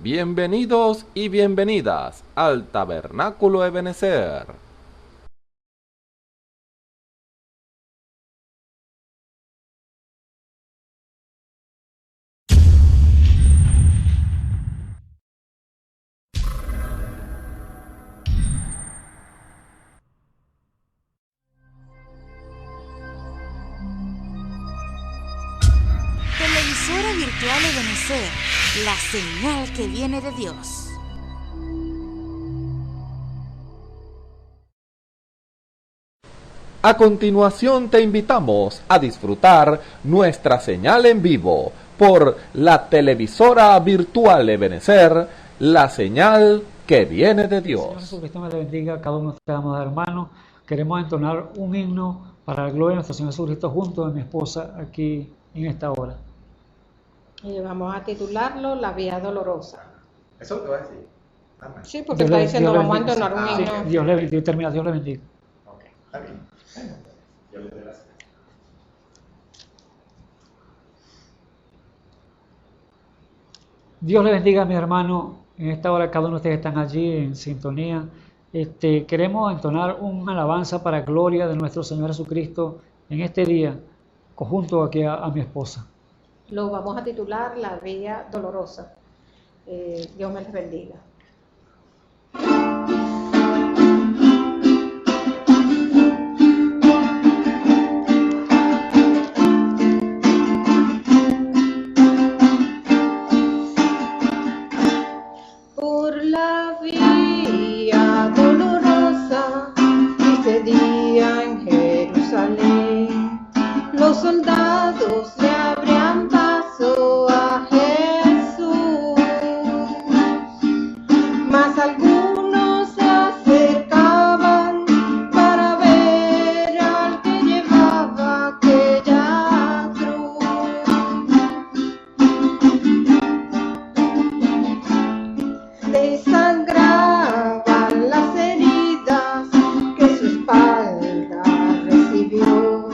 Bienvenidos y bienvenidas al Tabernáculo Ebenezer. Televisora virtual Ebenezer, la señal que viene de Dios. A continuación te invitamos a disfrutar nuestra señal en vivo por la televisora virtual Ebenezer, la señal que viene de Dios. Señor Jesucristo me le bendiga a cada uno de ustedes, hermanos. Queremos entonar un himno para la gloria de nuestro Señor Jesucristo junto a mi esposa aquí en esta hora. Y vamos a titularlo La Vía Dolorosa. Eso te va a decir. Amén. Sí, porque está diciendo vamos a entonar un Sí, himno. Dios le bendiga, termina, Dios le bendiga. Ok, está bien. Yo le doy gracias. Dios le bendiga a mi hermano. En esta hora cada uno de ustedes están allí en sintonía. Queremos entonar una alabanza para gloria de nuestro Señor Jesucristo en este día, conjunto aquí a mi esposa. Lo vamos a titular La Vía Dolorosa. Dios me les bendiga. Por la vía dolorosa, ese día en Jerusalén, los soldados le abrían paso a Jesús, mas algunos se acercaban para ver al que llevaba aquella cruz. Le sangraban las heridas que su espalda recibió,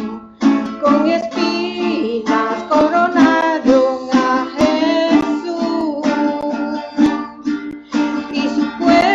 con espinas coronaron a Jesús, y su cuerpo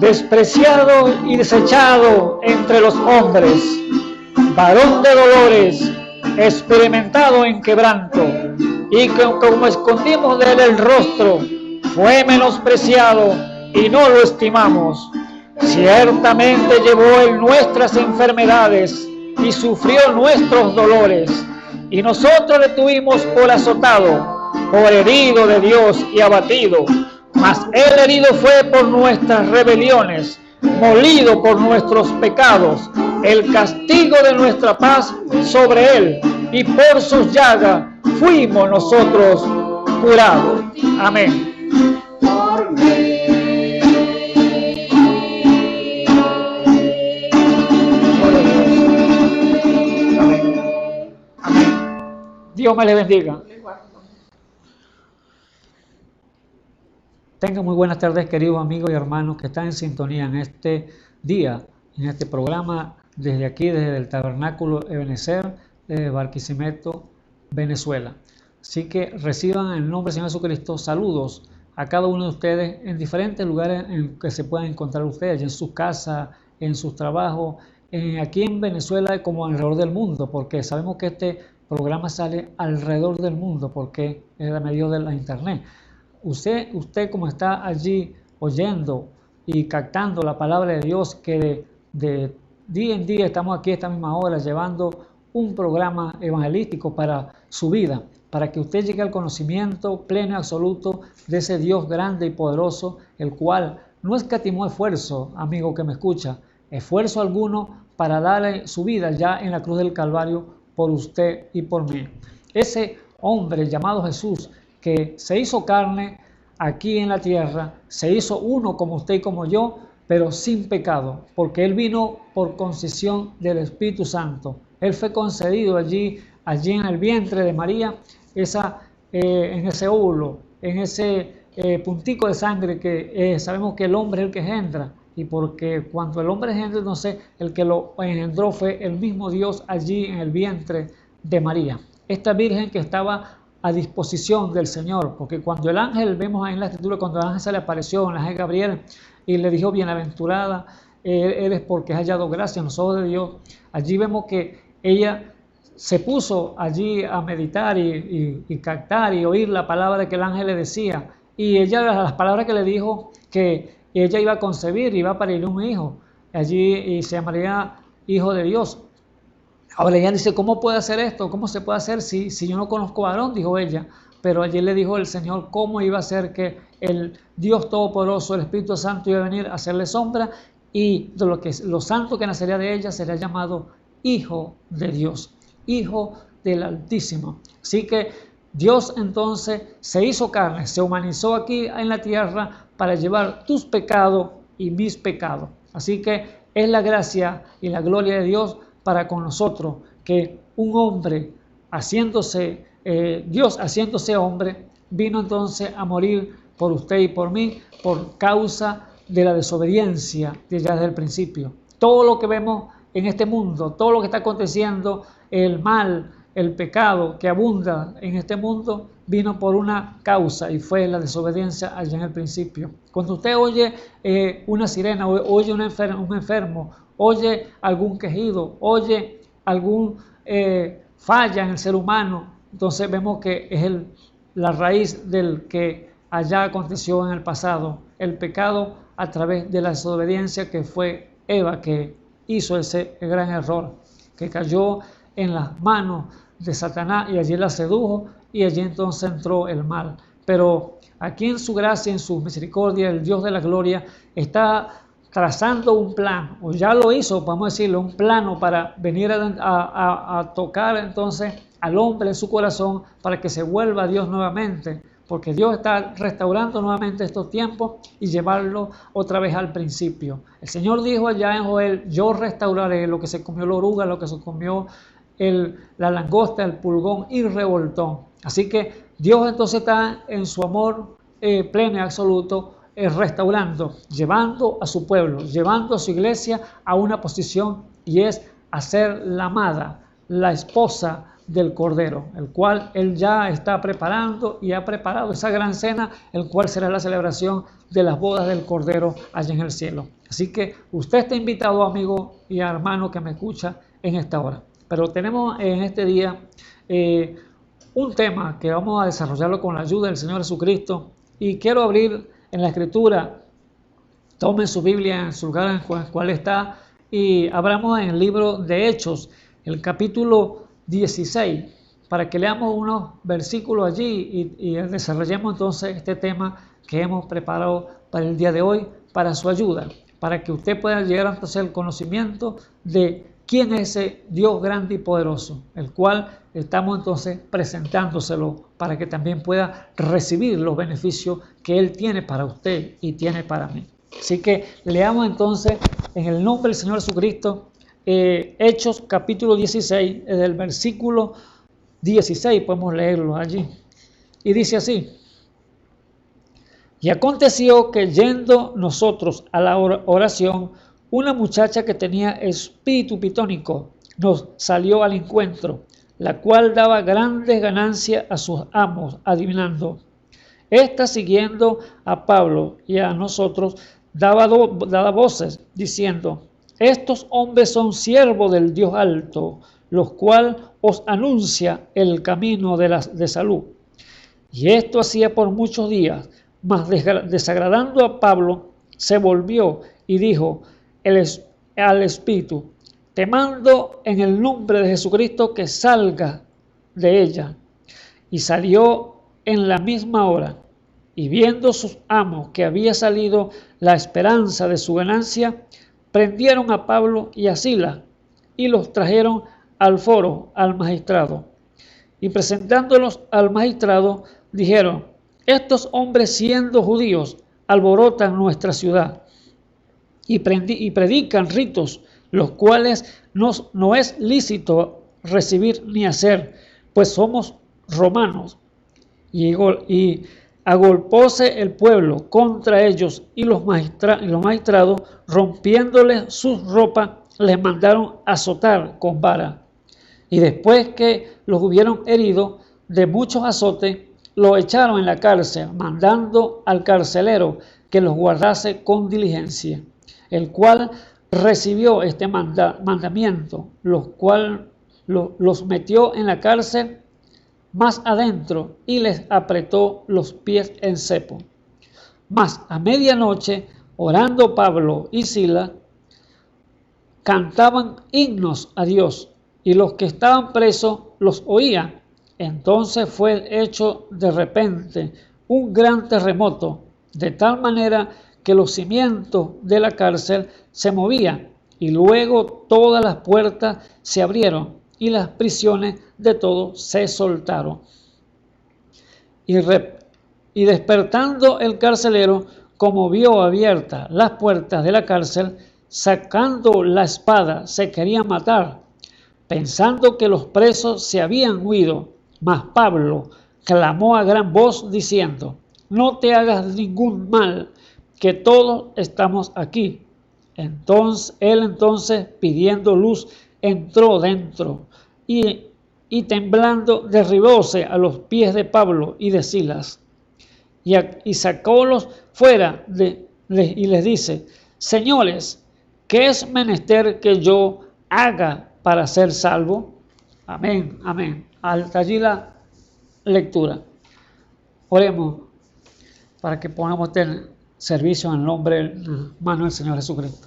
despreciado y desechado entre los hombres, varón de dolores, experimentado en quebranto, y que como escondimos de él el rostro, fue menospreciado y no lo estimamos. Ciertamente llevó él nuestras enfermedades y sufrió nuestros dolores, y nosotros le tuvimos por azotado, por herido de Dios y abatido. Mas él herido fue por nuestras rebeliones, molido por nuestros pecados. El castigo de nuestra paz sobre él, y por sus llagas fuimos nosotros curados. Amén. Dios me le bendiga. Tengan muy buenas tardes, queridos amigos y hermanos que están en sintonía en este día, en este programa, desde aquí, desde el Tabernáculo Ebenecer, de Barquisimeto, Venezuela. Así que reciban en el nombre del Señor Jesucristo saludos a cada uno de ustedes en diferentes lugares en que se puedan encontrar ustedes, en sus casas, en sus trabajos, aquí en Venezuela como alrededor del mundo, porque sabemos que este programa sale alrededor del mundo porque es a medio de la internet. Usted como está allí oyendo y captando la palabra de Dios, que de día en día estamos aquí a esta misma hora llevando un programa evangelístico para su vida, para que usted llegue al conocimiento pleno y absoluto de ese Dios grande y poderoso, el cual no escatimó esfuerzo, amigo que me escucha, esfuerzo alguno para darle su vida ya en la cruz del Calvario por usted y por mí. Ese hombre llamado Jesús, que se hizo carne aquí en la tierra, se hizo uno como usted y como yo, pero sin pecado, porque Él vino por concesión del Espíritu Santo. Él fue concedido allí en el vientre de María, en ese óvulo, en ese puntico de sangre que sabemos que el hombre es el que engendra, y porque cuando el hombre engendra, entonces el que lo engendró fue el mismo Dios allí en el vientre de María. Esta virgen que estaba a disposición del Señor, porque cuando el ángel, vemos ahí en la escritura, cuando el ángel se le apareció, el ángel Gabriel, y le dijo, bienaventurada eres porque has hallado gracia en los ojos de Dios, allí vemos que ella se puso allí a meditar y captar y oír la palabra que el ángel le decía, y ella, las palabras que le dijo, que ella iba a concebir, iba a parir un hijo, allí y se llamaría Hijo de Dios. Ahora ella dice, ¿cómo puede hacer esto? ¿Cómo se puede hacer si yo no conozco varón? Dijo ella. Pero allí le dijo el Señor cómo iba a ser que el Dios Todopoderoso, el Espíritu Santo, iba a venir a hacerle sombra, y de lo santo que nacería de ella sería llamado Hijo de Dios, Hijo del Altísimo. Así que Dios entonces se hizo carne, se humanizó aquí en la tierra para llevar tus pecados y mis pecados. Así que es la gracia y la gloria de Dios para con nosotros, que un hombre Dios haciéndose hombre, vino entonces a morir por usted y por mí, por causa de la desobediencia desde el principio. Todo lo que vemos en este mundo, todo lo que está aconteciendo, el mal, el pecado que abunda en este mundo, vino por una causa, y fue la desobediencia allá en el principio. Cuando usted oye una sirena, oye un enfermo, oye algún quejido, oye algún falla en el ser humano, entonces vemos que es la raíz del que allá aconteció en el pasado, el pecado a través de la desobediencia, que fue Eva que hizo ese gran error, que cayó en las manos de Satanás y allí la sedujo, y allí entonces entró el mal. Pero aquí en su gracia, en su misericordia, el Dios de la gloria está trazando un plan, o ya lo hizo, vamos a decirlo, un plano para venir a tocar entonces al hombre en su corazón, para que se vuelva a Dios nuevamente, porque Dios está restaurando nuevamente estos tiempos y llevarlo otra vez al principio. El Señor dijo allá en Joel, yo restauraré lo que se comió la oruga, lo que se comió la langosta, el pulgón y revoltón. Así que Dios entonces está en su amor pleno y absoluto, restaurando, llevando a su pueblo, llevando a su iglesia a una posición, y es a ser la amada, la esposa del Cordero, el cual Él ya está preparando y ha preparado esa gran cena, el cual será la celebración de las bodas del Cordero allá en el cielo. Así que usted está invitado, amigo y hermano que me escucha en esta hora. Pero tenemos en este día un tema que vamos a desarrollarlo con la ayuda del Señor Jesucristo, y quiero abrir en la Escritura. Tomen su Biblia en su lugar en el cual está y abramos en el libro de Hechos, el capítulo 16, para que leamos unos versículos allí y desarrollemos entonces este tema que hemos preparado para el día de hoy, para su ayuda, para que usted pueda llegar entonces al conocimiento de quién es ese Dios grande y poderoso, el cual estamos entonces presentándoselo para que también pueda recibir los beneficios que Él tiene para usted y tiene para mí. Así que leamos entonces en el nombre del Señor Jesucristo, Hechos capítulo 16, desde el versículo 16 podemos leerlo allí. Y dice así: y aconteció que yendo nosotros a la oración, una muchacha que tenía espíritu pitónico nos salió al encuentro, la cual daba grandes ganancias a sus amos, adivinando. Esta, siguiendo a Pablo y a nosotros, daba voces, diciendo: estos hombres son siervos del Dios alto, los cuales os anuncia el camino de salud. Y esto hacía por muchos días, mas desagradando a Pablo, se volvió y dijo al Espíritu: te mando en el nombre de Jesucristo que salga de ella. Y salió en la misma hora. Y viendo sus amos que había salido la esperanza de su ganancia, prendieron a Pablo y a Silas y los trajeron al foro, al magistrado. Y presentándolos al magistrado, dijeron: estos hombres, siendo judíos, alborotan nuestra ciudad y predican ritos, los cuales no es lícito recibir ni hacer, pues somos romanos. Y agolpóse el pueblo contra ellos, y los magistrados, rompiéndoles sus ropas, les mandaron azotar con vara. Y después que los hubieron herido de muchos azotes, los echaron en la cárcel, mandando al carcelero que los guardase con diligencia, el cual recibió este mandamiento, los metió en la cárcel más adentro y les apretó los pies en cepo. Mas a medianoche, orando Pablo y Silas, cantaban himnos a Dios, y los que estaban presos los oían. Entonces fue hecho de repente un gran terremoto, de tal manera que los cimientos de la cárcel se movían, y luego todas las puertas se abrieron y las prisiones de todos se soltaron. Y despertando el carcelero, como vio abiertas las puertas de la cárcel, sacando la espada se quería matar, pensando que los presos se habían huido. Mas Pablo clamó a gran voz diciendo: no te hagas ningún mal, que todos estamos aquí. Entonces pidiendo luz, entró dentro y temblando derribóse a los pies de Pablo y de Silas y sacólos fuera y les dice: señores, ¿qué es menester que yo haga para ser salvo? Amén, amén. Hasta allí la lectura. Oremos para que pongamos el servicio en el nombre hermano del Señor Jesucristo.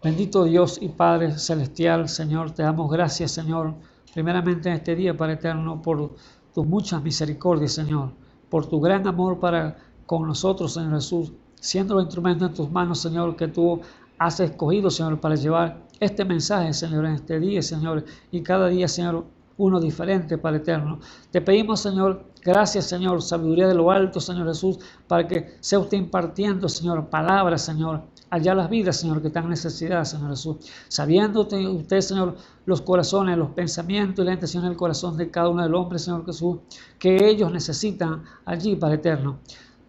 Bendito Dios y Padre celestial, Señor, te damos gracias, Señor, primeramente en este día, Padre eterno, por tus muchas misericordias, Señor, por tu gran amor para con nosotros, Señor Jesús, siendo los instrumentos en tus manos, Señor, que tú has escogido, Señor, para llevar este mensaje, Señor, en este día, Señor, y cada día, Señor, uno diferente, Padre eterno. Te pedimos, Señor, gracias, Señor, sabiduría de lo alto, Señor Jesús, para que sea usted impartiendo, Señor, palabras, Señor, allá las vidas, Señor, que están en necesidad, Señor Jesús. Sabiendo usted, Señor, los corazones, los pensamientos y la intención del corazón de cada uno del hombre, Señor Jesús, que ellos necesitan allí, Padre eterno.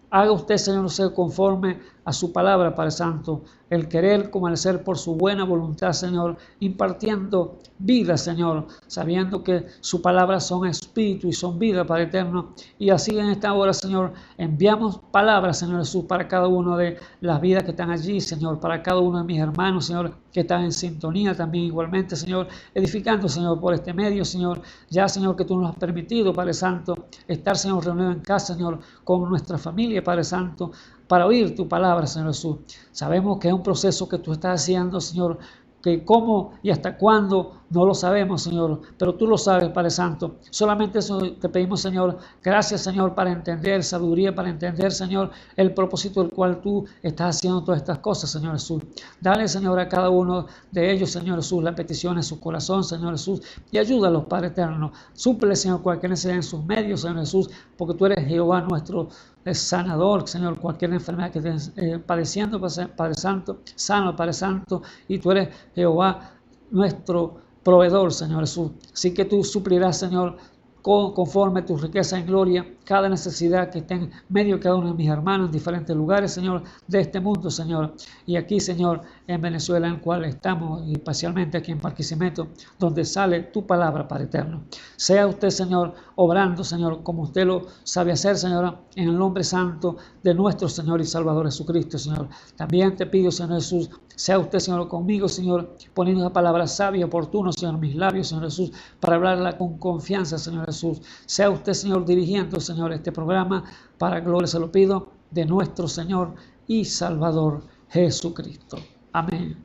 Haga usted, Señor, sea conforme a su palabra, Padre Santo, el querer como el ser por su buena voluntad, Señor, impartiendo vida, Señor, sabiendo que su palabra son espíritu y son vida, Padre eterno. Y así en esta hora, Señor, enviamos palabras, Señor Jesús, para cada uno de las vidas que están allí, Señor, para cada uno de mis hermanos, Señor, que están en sintonía también igualmente, Señor, edificando, Señor, por este medio, Señor, ya, Señor, que tú nos has permitido, Padre Santo, estar, Señor, reunidos en casa, Señor, con nuestra familia, Padre Santo, para oír tu palabra, Señor Jesús. Sabemos que es un proceso que tú estás haciendo, Señor, que cómo y hasta cuándo no lo sabemos, Señor, pero tú lo sabes, Padre Santo. Solamente eso te pedimos, Señor. Gracias, Señor, para entender, sabiduría para entender, Señor, el propósito del cual tú estás haciendo todas estas cosas, Señor Jesús. Dale, Señor, a cada uno de ellos, Señor Jesús, la petición en su corazón, Señor Jesús, y ayúdalos, Padre eterno. Súple, Señor, cualquier necesidad en sus medios, Señor Jesús, porque tú eres Jehová nuestro sanador, Señor, cualquier enfermedad que estés padeciendo, Padre Santo, sano, Padre Santo, y tú eres Jehová nuestro proveedor, Señor Jesús. Así que tú suplirás, Señor, conforme a tu riqueza en gloria, cada necesidad que esté en medio de cada uno de mis hermanos en diferentes lugares, Señor, de este mundo, Señor. Y aquí, Señor, en Venezuela, en el cual estamos, y especialmente aquí en Barquisimeto, donde sale tu palabra, Padre eterno. Sea usted, Señor, obrando, Señor, como usted lo sabe hacer, Señor, en el nombre santo de nuestro Señor y Salvador Jesucristo, Señor. También te pido, Señor Jesús, sea usted, Señor, conmigo, Señor, poniendo esa palabra sabia y oportuna, Señor, en mis labios, Señor Jesús, para hablarla con confianza, Señor Jesús. Sea usted, Señor, dirigiendo, Señor, este programa para gloria, se lo pido, de nuestro Señor y Salvador Jesucristo. Amén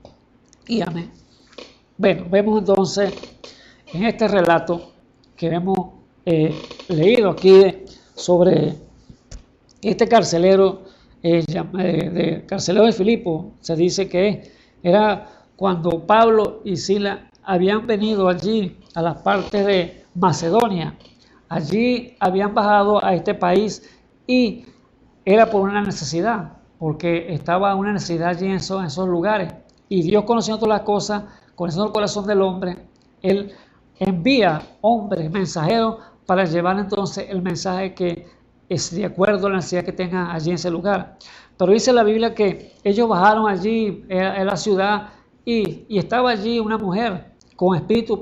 y amén. Bueno, vemos entonces en este relato que hemos leído aquí sobre este carcelero, carcelero de Filipo. Se dice que era cuando Pablo y Silas habían venido allí a las partes de Macedonia. Allí habían bajado a este país y era por una necesidad, porque estaba una necesidad allí en esos lugares. Y Dios, conociendo todas las cosas, conociendo el corazón del hombre, Él envía hombres, mensajeros, para llevar entonces el mensaje que es de acuerdo a la necesidad que tengan allí en ese lugar. Pero dice la Biblia que ellos bajaron allí en la ciudad y estaba allí una mujer con espíritu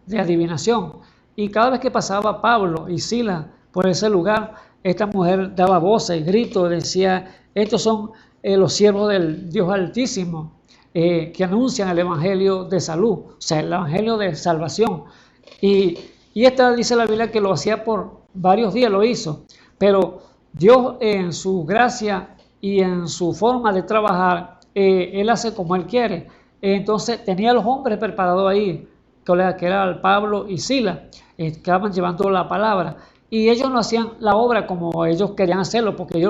de adivinación. Y cada vez que pasaba Pablo y Silas por ese lugar, esta mujer daba voces y gritos, decía: estos son los siervos del Dios Altísimo, que anuncian el evangelio de salud, o sea, el evangelio de salvación. Y esta dice la Biblia que lo hacía por varios días, lo hizo, pero Dios en su gracia y en su forma de trabajar, Él hace como Él quiere. Entonces tenía a los hombres preparados ahí, que eran Pablo y Silas, que estaban llevando la palabra. Y ellos no hacían la obra como ellos querían hacerlo, porque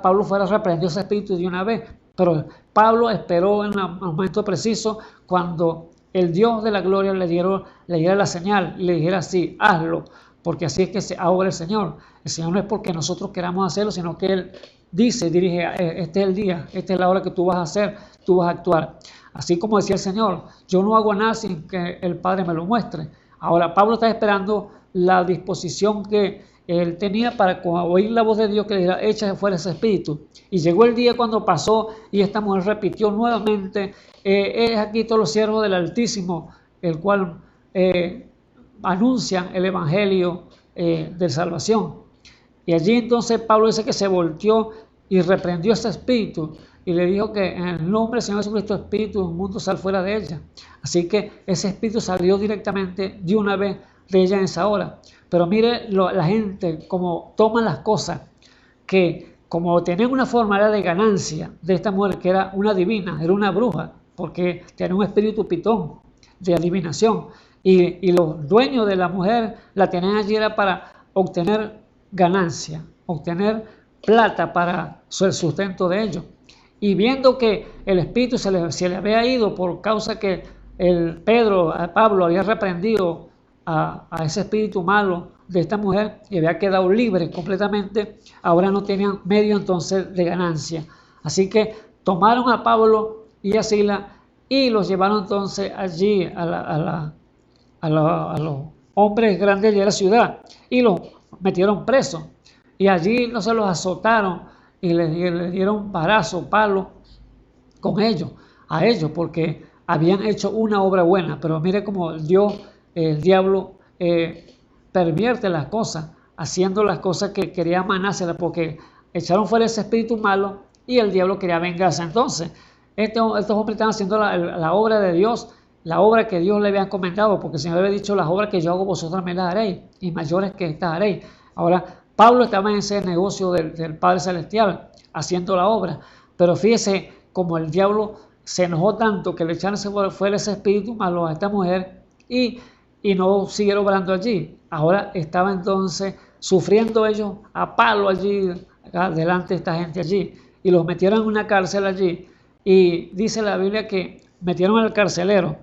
Pablo fuera reprendido ese espíritu de una vez. Pero Pablo esperó en un momento preciso cuando el Dios de la gloria le diera la señal y le dijera: sí, hazlo, porque así es que se obra el Señor. El Señor no es porque nosotros queramos hacerlo, sino que Él dirige, este es el día, esta es la hora que tú vas a hacer, tú vas a actuar. Así como decía el Señor: yo no hago nada sin que el Padre me lo muestre. Ahora Pablo está esperando la disposición que él tenía para oír la voz de Dios que le dijera: echa fuera ese espíritu. Y llegó el día cuando pasó y esta mujer repitió nuevamente: es aquí todos los siervos del Altísimo, el cual anuncian el evangelio de salvación. Y allí entonces Pablo dice que se volteó y reprendió ese espíritu y le dijo que en el nombre del Señor Jesucristo, espíritu del mundo, sal fuera de ella. Así que ese espíritu salió directamente de una vez de ella en esa hora. Pero mire la gente como toman las cosas, que como tenían una forma de ganancia de esta mujer, que era una divina, era una bruja, porque tenía un espíritu pitón de adivinación. Y los dueños de la mujer la tenían allí era para obtener ganancia, obtener plata para el sustento de ellos. Y viendo que el espíritu se le había ido por causa que Pablo había reprendido a ese espíritu malo de esta mujer y había quedado libre completamente, ahora no tenían medio entonces de ganancia. Así que tomaron a Pablo y a Silas y los llevaron entonces allí a los hombres grandes de la ciudad y los metieron presos. Y allí no se los azotaron y le dieron varazo, palo con ellos, a ellos, porque habían hecho una obra buena. Pero mire cómo el diablo pervierte las cosas, haciendo las cosas que quería manárselas, porque echaron fuera ese espíritu malo y el diablo quería vengarse. Entonces, estos hombres están haciendo la obra de Dios, la obra que Dios le había encomendado, porque el Señor le había dicho: las obras que yo hago vosotros me las haréis, y mayores que estas haréis. Ahora, Pablo estaba en ese negocio del Padre Celestial, haciendo la obra, pero fíjese como el diablo se enojó tanto que le echaron fuera ese espíritu malo a esta mujer y no siguieron obrando allí. Ahora estaba entonces sufriendo ellos a palo allí, delante de esta gente allí, y los metieron en una cárcel allí, y dice la Biblia que metieron al carcelero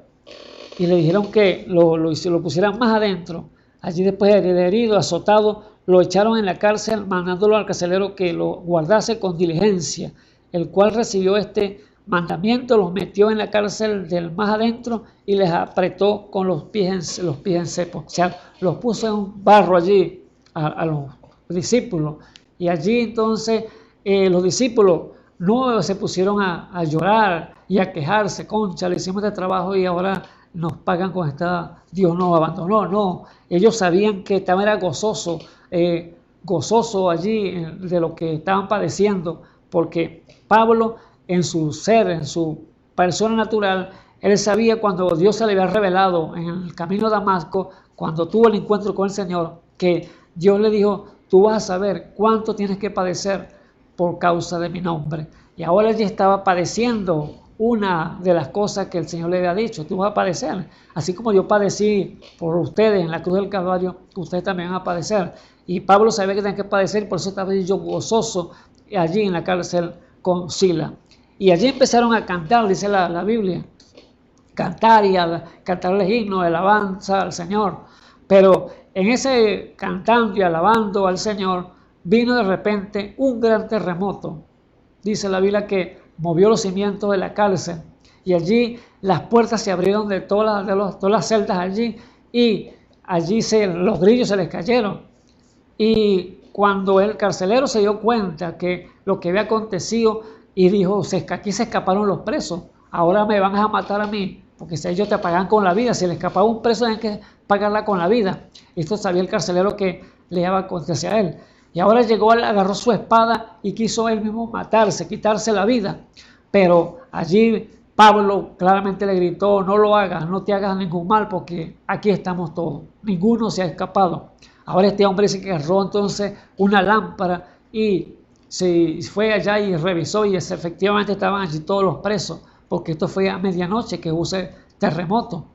y le dijeron que lo pusieran más adentro. Allí, después de herido, azotado, lo echaron en la cárcel, mandándolo al carcelero que lo guardase con diligencia, el cual recibió este mandamiento, los metió en la cárcel del más adentro y les apretó con los pies en cepo. O sea, los puso en un barro allí a los discípulos. Y allí entonces los discípulos no se pusieron a llorar y a quejarse: concha, le hicimos este trabajo y ahora nos pagan con esta, Dios nos abandonó. No, ellos sabían que estaban gozoso allí de lo que estaban padeciendo, porque Pablo, en su ser, en su persona natural, él sabía cuando Dios se le había revelado en el camino a Damasco, cuando tuvo el encuentro con el Señor, que Dios le dijo: tú vas a saber cuánto tienes que padecer por causa de mi nombre. Y ahora ella estaba padeciendo una de las cosas que el Señor le había dicho: tú vas a padecer, así como yo padecí por ustedes en la cruz del Calvario, ustedes también van a padecer. Y Pablo sabía que tenía que padecer, por eso estaba yo gozoso allí en la cárcel con Sila. Y allí empezaron a cantar, dice la Biblia, cantar y cantarles himnos de alabanza al Señor. Pero en ese cantando y alabando al Señor, vino de repente un gran terremoto. Dice la Biblia que movió los cimientos de la cárcel, y allí las puertas se abrieron de todas las celdas allí, y allí los grillos se les cayeron. Y cuando el carcelero se dio cuenta que lo que había acontecido, y dijo: aquí se escaparon los presos, ahora me van a matar a mí, porque si ellos te pagan con la vida, si le escapaba un preso tienen que pagarla con la vida. Esto sabía el carcelero que le iba a acontecer a él. Y ahora agarró su espada y quiso él mismo matarse, quitarse la vida. Pero allí Pablo claramente le gritó: no lo hagas, no te hagas ningún mal, porque aquí estamos todos, ninguno se ha escapado. Ahora este hombre dice que agarró entonces una lámpara y se fue allá y revisó, y efectivamente estaban allí todos los presos, porque esto fue a medianoche que hubo ese terremoto.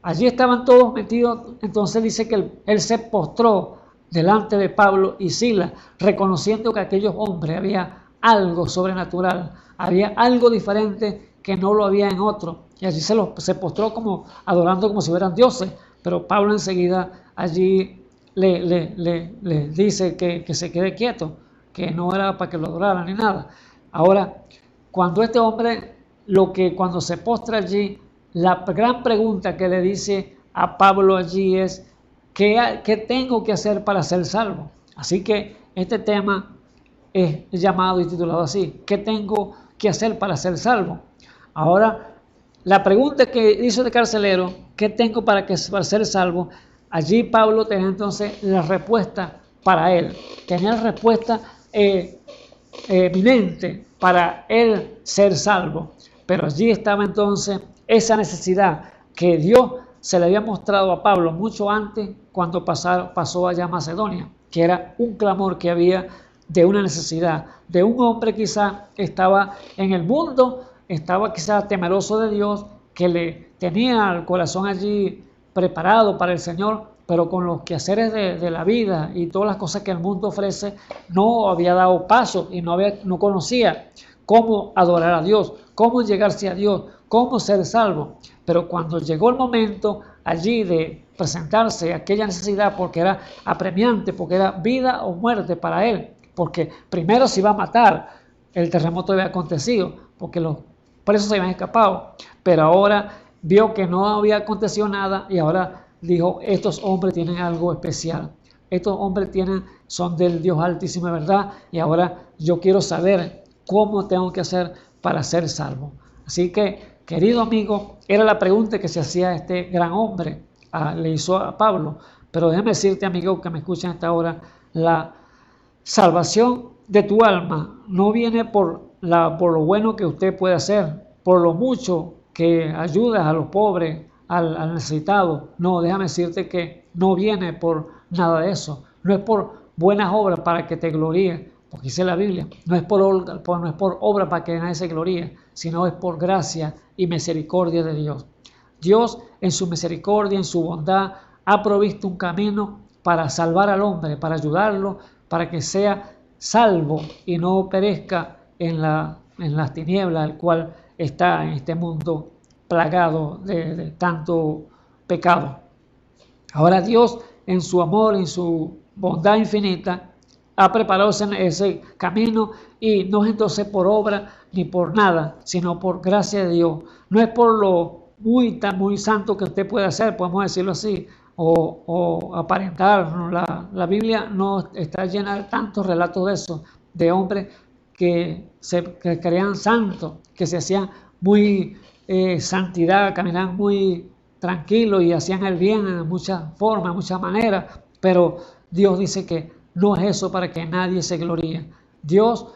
Allí estaban todos metidos. Entonces dice que él se postró delante de Pablo y Silas, reconociendo que aquellos hombres había algo sobrenatural, había algo diferente que no lo había en otro. Y allí se postró como adorando como si fueran dioses. Pero Pablo enseguida allí le dice que se quede quieto, que no era para que lo adoraran ni nada. Ahora, cuando este hombre, cuando se postra allí, la gran pregunta que le dice a Pablo allí es: ¿qué tengo que hacer para ser salvo? Así que este tema es llamado y titulado así: ¿qué tengo que hacer para ser salvo? Ahora, la pregunta que hizo el carcelero: ¿qué tengo para ser salvo? Allí Pablo tenía entonces la respuesta para él. Tenía la respuesta eminente para él ser salvo. Pero allí estaba entonces esa necesidad que Dios se le había mostrado a Pablo mucho antes, cuando pasó allá a Macedonia, que era un clamor que había de una necesidad, de un hombre quizá que estaba en el mundo, estaba quizá temeroso de Dios, que le tenía el corazón allí preparado para el Señor, pero con los quehaceres de la vida y todas las cosas que el mundo ofrece, no había dado paso y no conocía cómo adorar a Dios, cómo llegarse a Dios, cómo ser salvo. Pero cuando llegó el momento allí de presentarse aquella necesidad, porque era apremiante, porque era vida o muerte para él, porque primero se iba a matar, el terremoto había acontecido, porque los presos se habían escapado, pero ahora vio que no había acontecido nada y ahora dijo: estos hombres tienen algo especial. estos hombres son del Dios Altísimo, ¿verdad? Y ahora yo quiero saber cómo tengo que hacer para ser salvo. Así que, querido amigo, era la pregunta que se hacía este gran hombre, le hizo a Pablo. Pero déjame decirte, amigo, que me escuchan hasta ahora, la salvación de tu alma no viene por lo bueno que usted puede hacer, por lo mucho que ayudas a los pobres, al necesitado. No, déjame decirte que no viene por nada de eso. No es por buenas obras para que te gloríes, porque dice la Biblia, no es por obra para que nadie se gloríe, sino es por gracia y misericordia de Dios. Dios, en su misericordia, en su bondad, ha provisto un camino para salvar al hombre, para ayudarlo, para que sea salvo y no perezca en las tinieblas, el cual está en este mundo plagado de tanto pecado. Ahora Dios, en su amor, en su bondad infinita, ha preparado ese camino, y no es entonces por obra ni por nada, sino por gracia de Dios. No es por lo muy santo que usted puede hacer, podemos decirlo así, o aparentar. La Biblia no está llena de tantos relatos de eso, de hombres que creían santos, que se hacían muy santidad, caminaban muy tranquilos y hacían el bien en muchas formas, muchas maneras, pero Dios dice que no es eso para que nadie se gloríe. Dios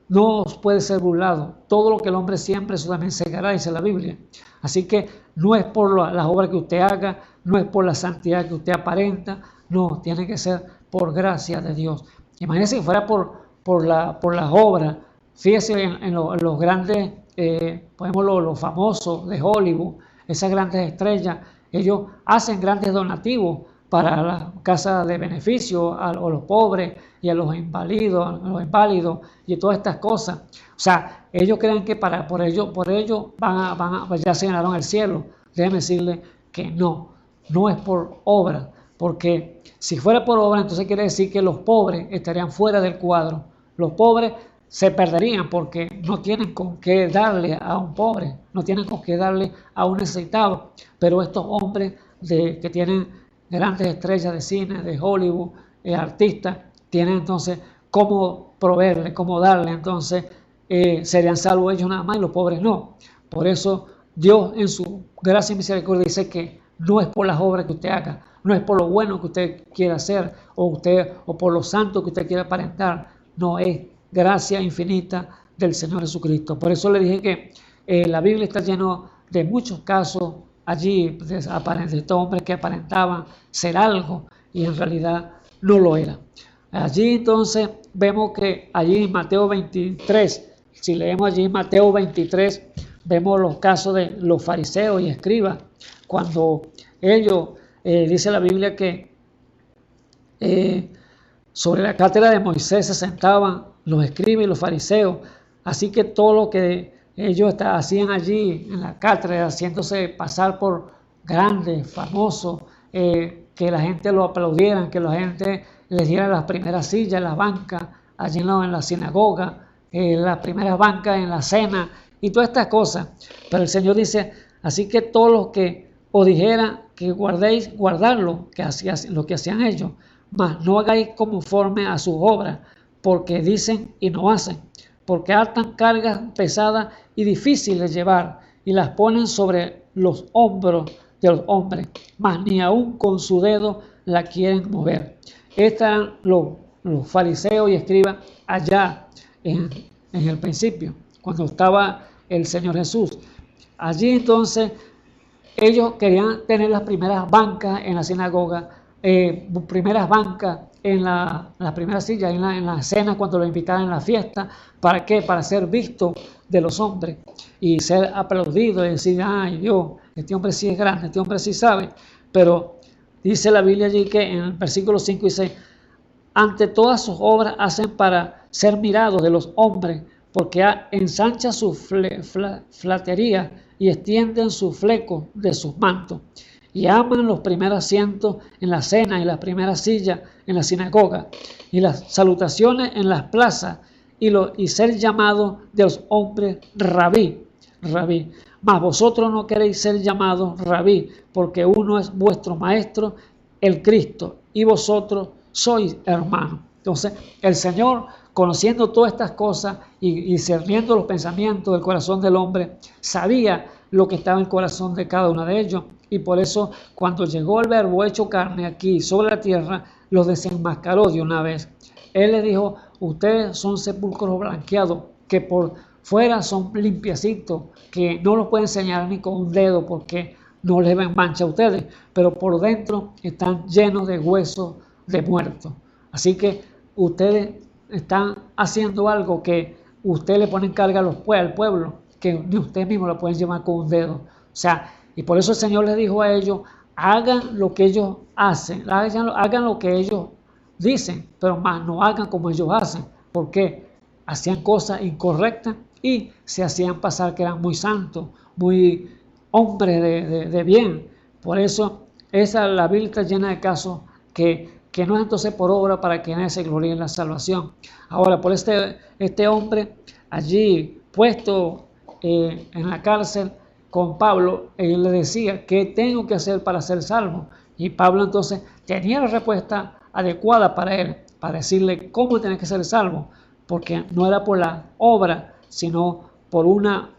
no puede ser burlado. Todo lo que el hombre siempre, eso también segará, dice la Biblia. Así que no es por las obras que usted haga, no es por la santidad que usted aparenta, no, tiene que ser por gracia de Dios. Imagínese si fuera por las obras. Fíjese en los grandes, los famosos de Hollywood, esas grandes estrellas, ellos hacen grandes donativos para las casas de beneficio a los pobres y a los inválidos y todas estas cosas. O sea, ellos creen que por ello ya se ganaron el cielo. Déjenme decirle que no es por obra, porque si fuera por obra, entonces quiere decir que los pobres estarían fuera del cuadro. Los pobres se perderían porque no tienen con qué darle a un pobre, no tienen con qué darle a un necesitado. Pero estos hombres que tienen grandes estrellas de cine, de Hollywood, artistas, tienen entonces cómo proveerle, cómo darle. Entonces serían salvos ellos nada más y los pobres no. Por eso Dios, en su gracia y misericordia, dice que no es por las obras que usted haga, no es por lo bueno que usted quiera hacer o por lo santo que usted quiera aparentar. No, es gracia infinita del Señor Jesucristo. Por eso le dije que la Biblia está llena de muchos casos allí de estos hombres que aparentaban ser algo y en realidad no lo eran. Allí entonces vemos que allí en Mateo 23, si leemos allí en Mateo 23, vemos los casos de los fariseos y escribas, cuando ellos, dice la Biblia que sobre la cátedra de Moisés se sentaban los escribas y los fariseos, así que todo lo que ellos hacían allí en la cátedra, haciéndose pasar por grandes, famosos, que la gente lo aplaudiera, que la gente les diera las primeras sillas en las bancas, allí en la sinagoga, las primeras bancas en la cena y todas estas cosas. Pero el Señor dice, así que todos los que os dijeran que guardarlo, lo que hacían ellos, mas no hagáis conforme a sus obras, porque dicen y no hacen, porque atan cargas pesadas y difíciles de llevar y las ponen sobre los hombros de los hombres, mas ni aún con su dedo la quieren mover. Estos eran los fariseos y escribas allá en el principio, cuando estaba el Señor Jesús. Allí entonces ellos querían tener las primeras bancas en la sinagoga, primeras bancas en las primeras sillas, en la cena, cuando lo invitaban en la fiesta. ¿Para qué? Para ser visto de los hombres y ser aplaudido y decir, ay Dios, este hombre sí es grande, este hombre sí sabe. Pero dice la Biblia allí que en el versículo 5 dice, ante todas sus obras hacen para ser mirados de los hombres, porque ensancha su flatería y extienden su fleco de sus mantos. Y aman los primeros asientos en la cena y las primeras sillas en la sinagoga y las salutaciones en las plazas y ser llamados de los hombres rabí. Mas vosotros no queréis ser llamados rabí, porque uno es vuestro maestro, el Cristo, y vosotros sois hermanos. Entonces, el Señor, conociendo todas estas cosas y discerniendo los pensamientos del corazón del hombre, sabía lo que estaba en el corazón de cada uno de ellos. Y por eso, cuando llegó el Verbo hecho carne aquí sobre la tierra, los desenmascaró de una vez. Él les dijo: ustedes son sepulcros blanqueados, que por fuera son limpiecitos, que no los pueden señalar ni con un dedo porque no les ven mancha a ustedes, pero por dentro están llenos de huesos de muertos. Así que ustedes están haciendo algo que usted le pone en carga al pueblo, que ni ustedes mismos lo pueden llevar con un dedo. O sea, y por eso el Señor les dijo a ellos: hagan lo que ellos hacen, hagan lo que ellos dicen, pero más no hagan como ellos hacen. ¿Por qué? Hacían cosas incorrectas y se hacían pasar que eran muy santos, muy hombres de bien. Por eso la Biblia está llena de casos que no es entonces por obra para que nadie se gloríe en la salvación. Ahora, por este hombre allí puesto en la cárcel con Pablo, él le decía: ¿qué tengo que hacer para ser salvo? Y Pablo entonces tenía la respuesta adecuada para él, para decirle cómo tiene que ser salvo, porque no era por la obra, sino por una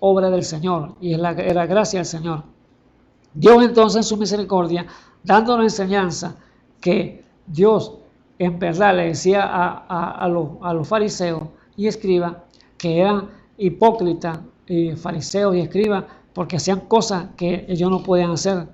obra del Señor, y era gracia del Señor. Dios entonces en su misericordia, dándonos enseñanza, que Dios en verdad le decía a los fariseos y escribas, que eran hipócritas, fariseos y escribas, porque hacían cosas que ellos no podían hacer,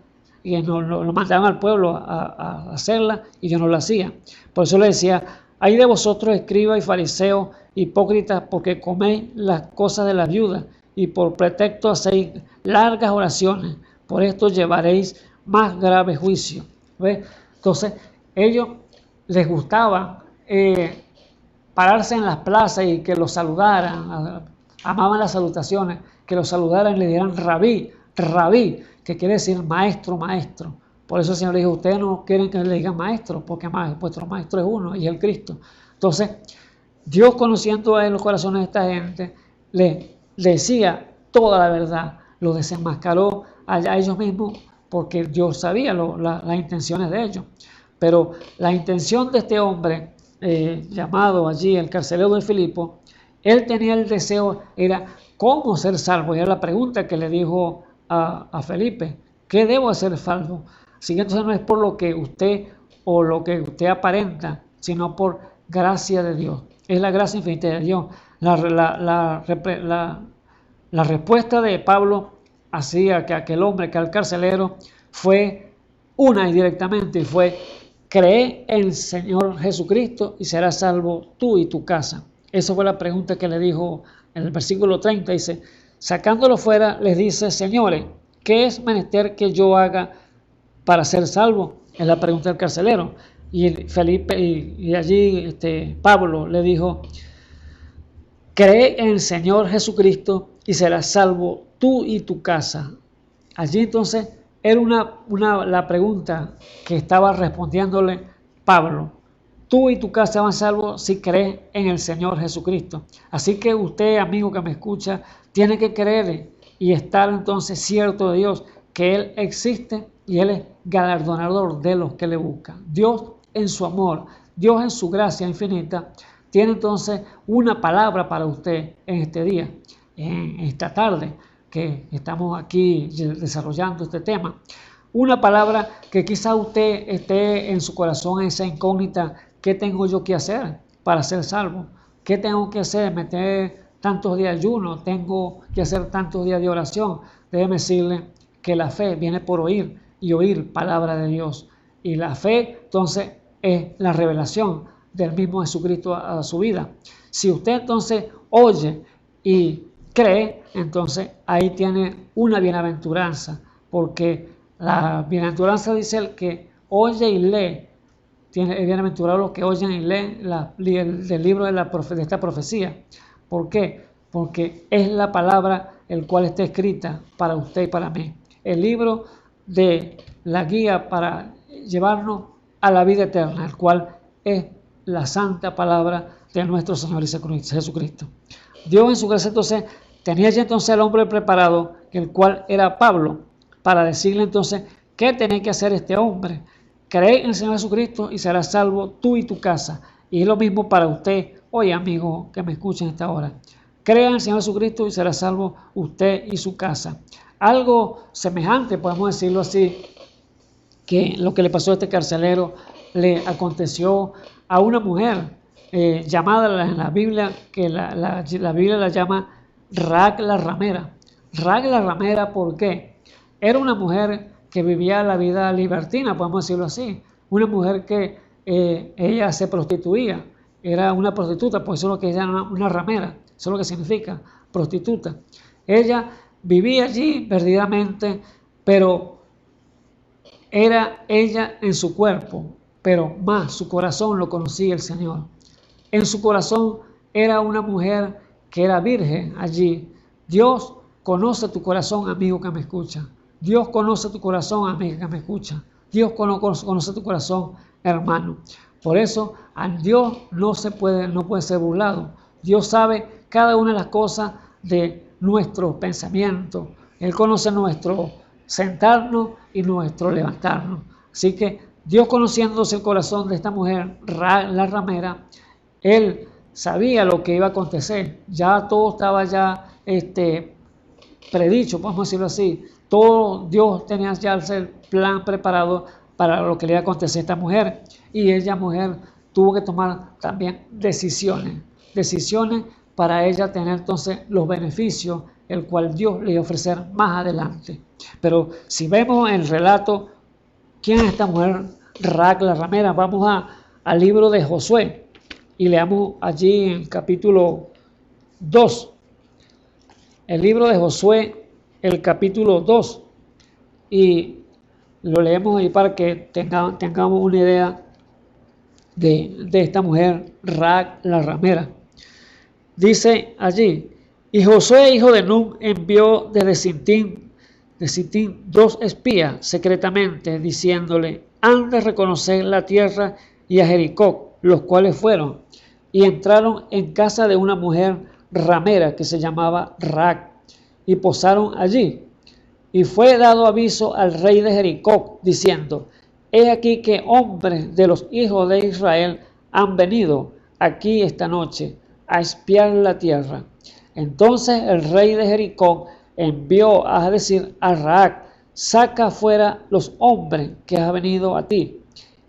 y lo mandaban al pueblo a hacerlas, y ellos no lo hacían. Por eso le decía: ay de vosotros, escribas y fariseos hipócritas, porque coméis las cosas de las viudas, y por pretexto hacéis largas oraciones, por esto llevaréis más grave juicio. ¿Ves? Entonces, ellos les gustaba pararse en las plazas y que los saludaran, amaban las salutaciones, que los saludaran y le dieran rabí, rabí, que quiere decir maestro, maestro. Por eso el Señor le dijo: ustedes no quieren que le digan maestro, porque vuestro maestro es uno, y es el Cristo. Entonces, Dios, conociendo en los corazones de esta gente, le decía toda la verdad, los desenmascaró a ellos mismos, porque Dios sabía las intenciones de ellos. Pero la intención de este hombre, llamado allí el carcelero de Filipo, él tenía el deseo, era cómo ser salvo. Y era la pregunta que le dijo a Felipe: ¿qué debo hacer salvo? Así que entonces no es por lo que usted o lo que usted aparenta, sino por gracia de Dios. Es la gracia infinita de Dios. La respuesta de Pablo hacía que aquel hombre, que al carcelero, fue una y directamente, y fue: cree en el Señor Jesucristo y serás salvo tú y tu casa. Esa fue la pregunta que le dijo en el versículo 30. Dice: sacándolo fuera, les dice: señores, ¿qué es menester que yo haga para ser salvo? Es la pregunta del carcelero. Y Felipe y allí Pablo le dijo: cree en el Señor Jesucristo y serás salvo tú y tu casa. Allí entonces era la pregunta que estaba respondiéndole Pablo. Tú y tu casa van salvos si crees en el Señor Jesucristo. Así que usted, amigo que me escucha, tiene que creer y estar entonces cierto de Dios, que Él existe y Él es galardonador de los que le buscan. Dios en su amor, Dios en su gracia infinita, tiene entonces una palabra para usted en este día, en esta tarde que estamos aquí desarrollando este tema. Una palabra que quizá usted esté en su corazón, esa incógnita: ¿qué tengo yo que hacer para ser salvo? ¿Qué tengo que hacer? ¿Meter tantos días de ayuno? ¿Tengo que hacer tantos días de oración? Déjeme decirle que la fe viene por oír, y oír palabra de Dios. Y la fe entonces es la revelación del mismo Jesucristo a su vida. Si usted entonces oye y cree, entonces ahí tiene una bienaventuranza, porque la bienaventuranza dice: el que oye y lee. Es bienaventurado los que oyen y leen del libro de esta profecía. ¿Por qué? Porque es la palabra el cual está escrita para usted y para mí. El libro de la guía para llevarnos a la vida eterna, el cual es la santa palabra de nuestro Señor Jesucristo. Dios en su gracia entonces tenía ya entonces al hombre preparado, el cual era Pablo, para decirle entonces qué tenía que hacer este hombre, cree en el Señor Jesucristo y serás salvo tú y tu casa. Y es lo mismo para usted, hoy amigo que me escucha en esta hora. Crea en el Señor Jesucristo y será salvo usted y su casa. Algo semejante, podemos decirlo así, que lo que le pasó a este carcelero le aconteció a una mujer llamada en la Biblia, que la Biblia la llama Raag la ramera. Raag la ramera, ¿por qué? Era una mujer que vivía la vida libertina, podemos decirlo así. Una mujer que ella se prostituía, era una prostituta, pues eso es lo que ella era una ramera, eso es lo que significa, prostituta. Ella vivía allí perdidamente, pero era ella en su cuerpo, pero más su corazón lo conocía el Señor. En su corazón era una mujer que era virgen allí. Dios conoce tu corazón, amigo que me escucha. Dios conoce tu corazón, amiga que me escucha. Dios conoce tu corazón, hermano. Por eso, a Dios no puede ser burlado. Dios sabe cada una de las cosas de nuestros pensamientos. Él conoce nuestro sentarnos y nuestro levantarnos. Así que Dios, conociéndose el corazón de esta mujer, la ramera, Él sabía lo que iba a acontecer. Ya todo estaba ya predicho, podemos decirlo así. Todo Dios tenía ya el plan preparado para lo que le iba a acontecer a esta mujer. Y ella, mujer, tuvo que tomar también decisiones para ella tener entonces los beneficios, el cual Dios le iba a ofrecer más adelante. Pero si vemos el relato, ¿quién es esta mujer Raag la ramera? Vamos al libro de Josué y leamos allí en el capítulo 2. El libro de Josué, el capítulo 2, y lo leemos ahí para que tengamos una idea de esta mujer Raag la ramera. Dice allí: y Josué, hijo de Nun, envió desde Sittim 2 espías secretamente, diciéndole: han de reconocer la tierra y a Jericó, los cuales fueron y entraron en casa de una mujer ramera que se llamaba Raag, y posaron allí. Y fue dado aviso al rey de Jericó, diciendo: he aquí que hombres de los hijos de Israel han venido aquí esta noche a espiar la tierra. Entonces el rey de Jericó envió a decir a Raag: saca fuera los hombres que han venido a ti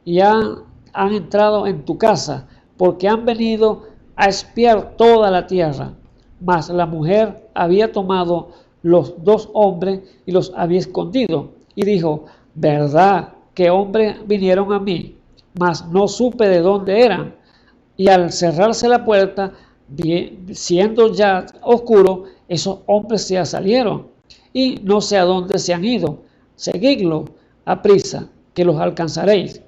y han entrado en tu casa, porque han venido a espiar toda la tierra. Mas la mujer había tomado los 2 hombres y los había escondido, y dijo: verdad que hombres vinieron a mí, mas no supe de dónde eran. Y al cerrarse la puerta, siendo ya oscuro, esos hombres se salieron, y no sé a dónde se han ido. Seguidlo a prisa, que los alcanzaréis.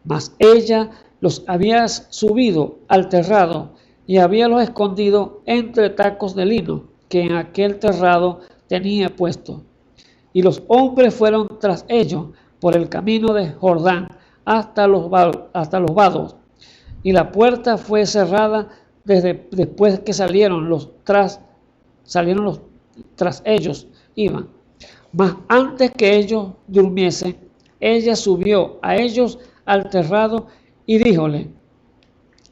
Mas ella los había subido al terrado y habíalos escondido entre tacos de lino que en aquel terrado tenía puesto. Y los hombres fueron tras ellos por el camino de Jordán hasta los vados. Y la puerta fue cerrada después que salieron los tras ellos iban. Mas antes que ellos durmiesen, ella subió a ellos al terrado y díjole: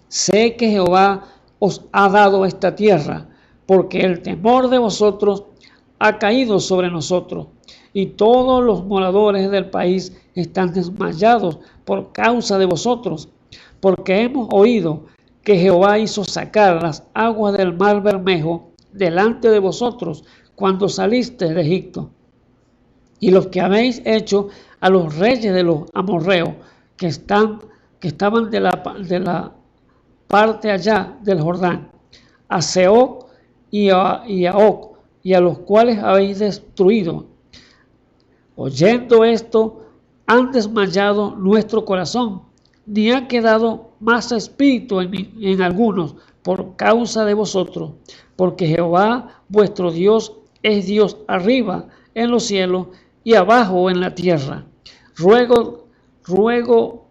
sé que Jehová os ha dado esta tierra, porque el temor de vosotros ha caído sobre nosotros, y todos los moradores del país están desmayados por causa de vosotros, porque hemos oído que Jehová hizo sacar las aguas del mar Bermejo delante de vosotros cuando saliste de Egipto, y los que habéis hecho a los reyes de los amorreos que estaban de la parte allá del Jordán, a Sehón y a Og, y a los cuales habéis destruido. Oyendo esto, han desmayado nuestro corazón, ni ha quedado más espíritu en algunos por causa de vosotros, porque Jehová vuestro Dios es Dios arriba en los cielos y abajo en la tierra. Ruego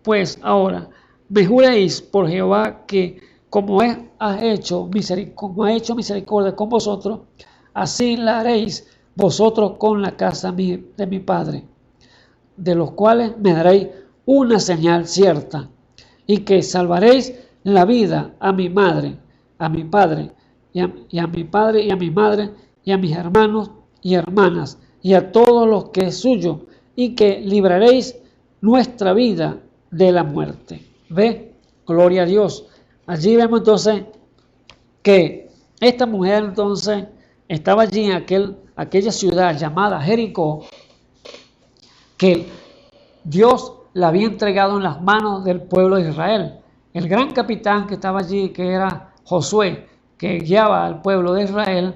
pues ahora, me juréis por Jehová que como ha hecho misericordia con vosotros, así la haréis vosotros con la casa de mi padre, de los cuales me daréis una señal cierta, y que salvaréis la vida a mi madre, a mi padre, y a mi padre, y a mi madre, y a mis hermanos y hermanas, y a todos los que es suyo, y que libraréis nuestra vida de la muerte. ¿Ve? Gloria a Dios. Allí vemos entonces que esta mujer entonces estaba allí en aquella ciudad llamada Jericó, que Dios la había entregado en las manos del pueblo de Israel. El gran capitán que estaba allí, que era Josué, que guiaba al pueblo de Israel,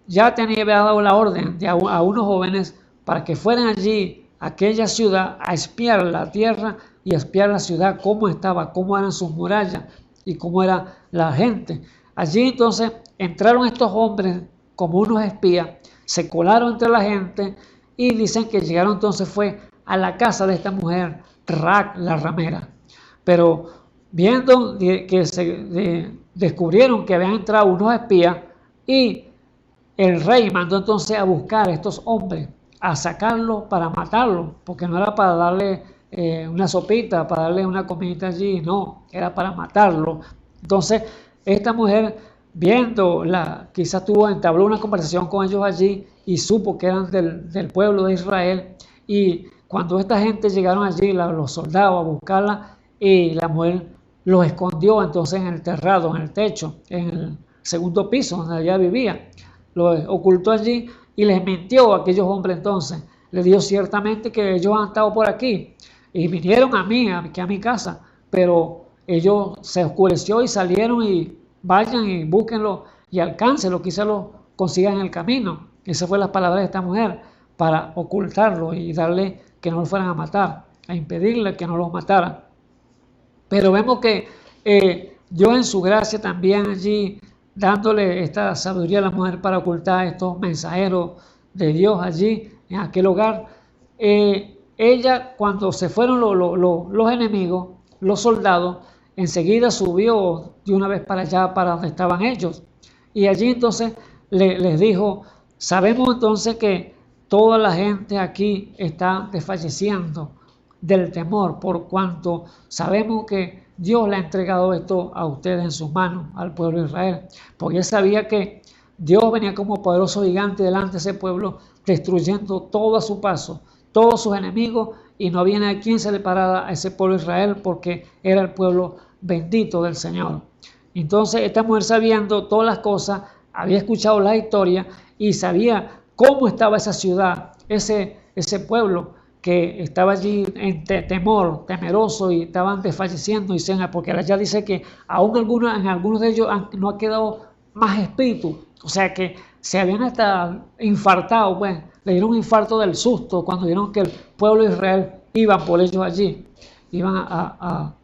ya había dado la orden a unos jóvenes para que fueran allí a aquella ciudad a espiar la tierra y a espiar la ciudad, cómo estaba, cómo eran sus murallas y cómo era la gente. Allí entonces entraron estos hombres como unos espías, se colaron entre la gente y dicen que llegaron entonces fue a la casa de esta mujer, Rac, la ramera. Pero viendo que descubrieron que habían entrado unos espías, y el rey mandó entonces a buscar a estos hombres, a sacarlos para matarlos, porque no era para darle una sopita, para darle una comidita allí, no, era para matarlos. Entonces esta mujer, quizás entabló una conversación con ellos allí y supo que eran del pueblo de Israel, y cuando esta gente llegaron allí, los soldados a buscarla, y la mujer los escondió entonces en el terrado, en el techo, en el segundo piso donde ella vivía. Los ocultó allí y les mintió a aquellos hombres entonces. Les dijo ciertamente que ellos han estado por aquí y vinieron a mi casa, pero ellos se oscureció y salieron, y vayan y búsquenlo y alcáncenlo, quizás lo consigan en el camino. Esas fueron las palabras de esta mujer para ocultarlo y darle que no lo fueran a matar, a impedirle que no los mataran. Pero vemos que Dios en su gracia también allí, dándole esta sabiduría a la mujer para ocultar a estos mensajeros de Dios allí en aquel hogar. Ella, cuando se fueron los enemigos, los soldados, enseguida subió de una vez para allá, para donde estaban ellos. Y allí entonces les dijo: sabemos entonces que toda la gente aquí está desfalleciendo del temor, por cuanto sabemos que Dios le ha entregado esto a ustedes en sus manos, al pueblo de Israel, porque él sabía que Dios venía como poderoso gigante delante de ese pueblo, destruyendo todo a su paso, todos sus enemigos, y no había a quien se le parara a ese pueblo de Israel, porque era el pueblo bendito del Señor. Entonces esta mujer, sabiendo todas las cosas, había escuchado la historia y sabía cómo estaba esa ciudad, ese pueblo que estaba allí en temor, temeroso, y estaban desfalleciendo, porque allá dice que aún en algunos de ellos no ha quedado más espíritu, o sea que se habían hasta infartado, pues, le dieron un infarto del susto cuando vieron que el pueblo de Israel iban por ellos allí, iban a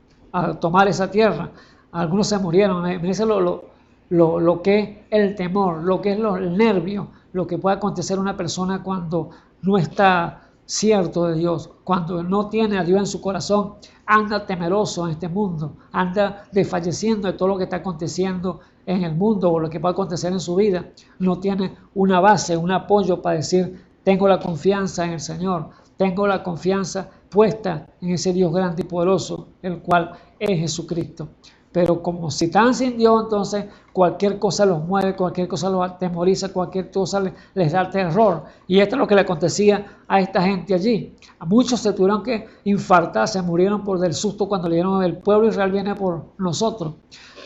tomar esa tierra. Algunos se murieron. Fíjense lo que es el temor, lo que es el nervio, lo que puede acontecer a una persona cuando no está cierto de Dios, cuando no tiene a Dios en su corazón, anda temeroso en este mundo, anda desfalleciendo de todo lo que está aconteciendo en el mundo o lo que puede acontecer en su vida. No tiene una base, un apoyo para decir: tengo la confianza en el Señor, tengo la confianza puesta en ese Dios grande y poderoso, el cual es Jesucristo. Pero como si están sin Dios, entonces cualquier cosa los mueve, cualquier cosa los atemoriza, cualquier cosa les da terror. Y esto es lo que le acontecía a esta gente allí. A muchos se tuvieron que infartar, se murieron por del susto cuando le dieron: el pueblo de Israel viene por nosotros.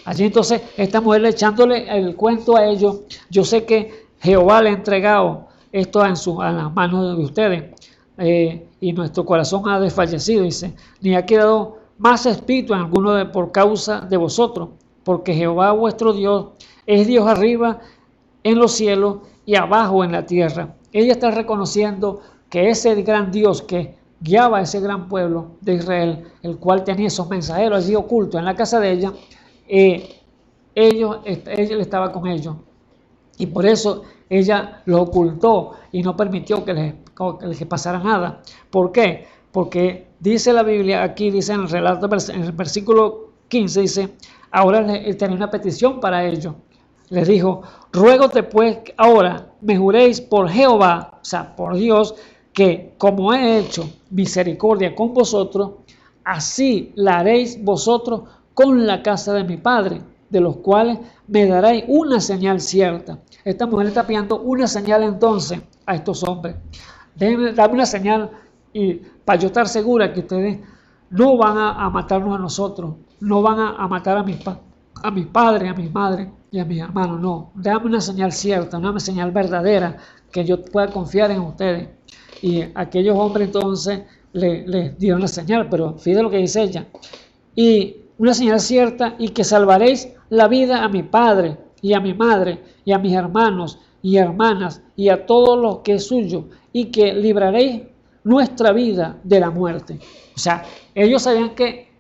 Allí entonces esta mujer, echándole el cuento a ellos: yo sé que Jehová le ha entregado esto en las manos de ustedes, y nuestro corazón ha desfallecido, dice, ni ha quedado más espíritu en alguno por causa de vosotros, porque Jehová vuestro Dios es Dios arriba en los cielos y abajo en la tierra. Ella está reconociendo que ese gran Dios que guiaba a ese gran pueblo de Israel, el cual tenía esos mensajeros allí ocultos en la casa de ella, ella estaba con ellos, y por eso ella los ocultó y no permitió que les pasara nada. ¿Por qué? Porque dice la Biblia, aquí dice en el relato, en el versículo 15, dice: ahora tenía una petición para ellos. Les dijo: ruégote pues ahora, me juréis por Jehová, o sea, por Dios, que como he hecho misericordia con vosotros, así la haréis vosotros con la casa de mi Padre, de los cuales me daréis una señal cierta. Esta mujer está pidiendo una señal entonces a estos hombres. Dame una señal y para yo estar segura que ustedes no van a matarnos a nosotros, no van a matar a mis padres, a mis madres y a mis hermanos. No, dame una señal cierta, una señal verdadera que yo pueda confiar en ustedes. Y aquellos hombres entonces les dieron la señal, pero fíjate lo que dice ella. Y una señal cierta, y que salvaréis la vida a mi padre y a mi madre y a mis hermanos y hermanas y a todo lo que es suyo, y que libraréis nuestra vida de la muerte. O sea, ellos sabían que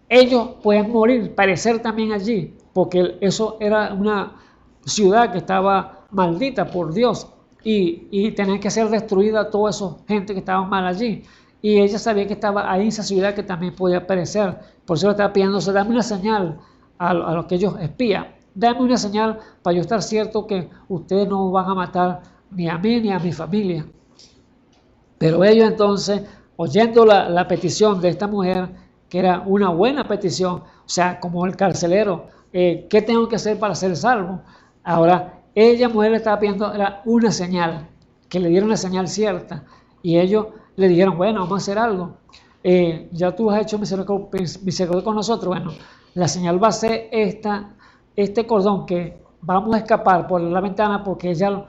ellos pueden morir, perecer también allí, porque eso era una ciudad que estaba maldita por Dios y tenía que ser destruida toda esa gente que estaba mal allí. Y ella sabía que estaba ahí en esa ciudad que también podía perecer. Por eso le estaba pidiendo, dame una señal a los que ellos espían. Dame una señal para yo estar cierto que ustedes no van a matar ni a mí ni a mi familia. Pero ellos entonces, oyendo la petición de esta mujer, que era una buena petición, o sea, como el carcelero, ¿qué tengo que hacer para ser salvo? Ahora, ella, mujer, le estaba pidiendo era una señal, que le dieron una señal cierta, y ellos le dijeron, bueno, vamos a hacer algo. Ya tú has hecho misericordia con nosotros. Bueno, la señal va a ser este cordón que vamos a escapar por la ventana, porque ella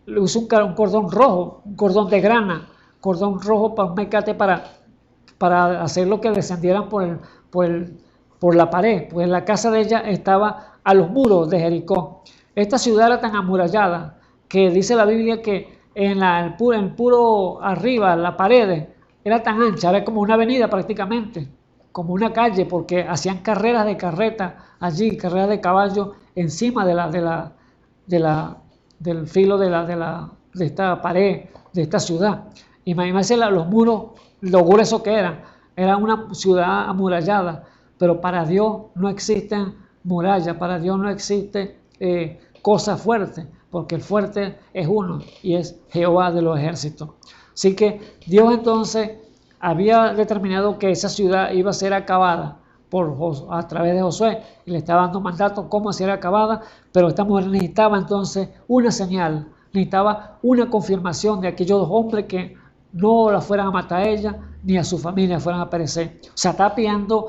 le usó un cordón rojo, un cordón de grana, cordón rojo para un mecate para hacer lo que descendieran por la pared, pues la casa de ella estaba a los muros de Jericó. Esta ciudad era tan amurallada que dice la Biblia que en puro arriba, la pared era tan ancha, era como una avenida prácticamente, como una calle, porque hacían carreras de carreta allí, carreras de caballo encima del filo de esta pared, de esta ciudad. Imagínense los muros, lo grueso que eran. Era una ciudad amurallada, pero para Dios no existen murallas, para Dios no existe cosa fuerte, porque el fuerte es uno y es Jehová de los ejércitos. Así que Dios entonces había determinado que esa ciudad iba a ser acabada a través de Josué, y le estaba dando mandato cómo ser acabada, pero esta mujer necesitaba entonces una señal, necesitaba una confirmación de aquellos dos hombres que no la fueran a matar a ella ni a su familia fueran a perecer. O sea, está pidiendo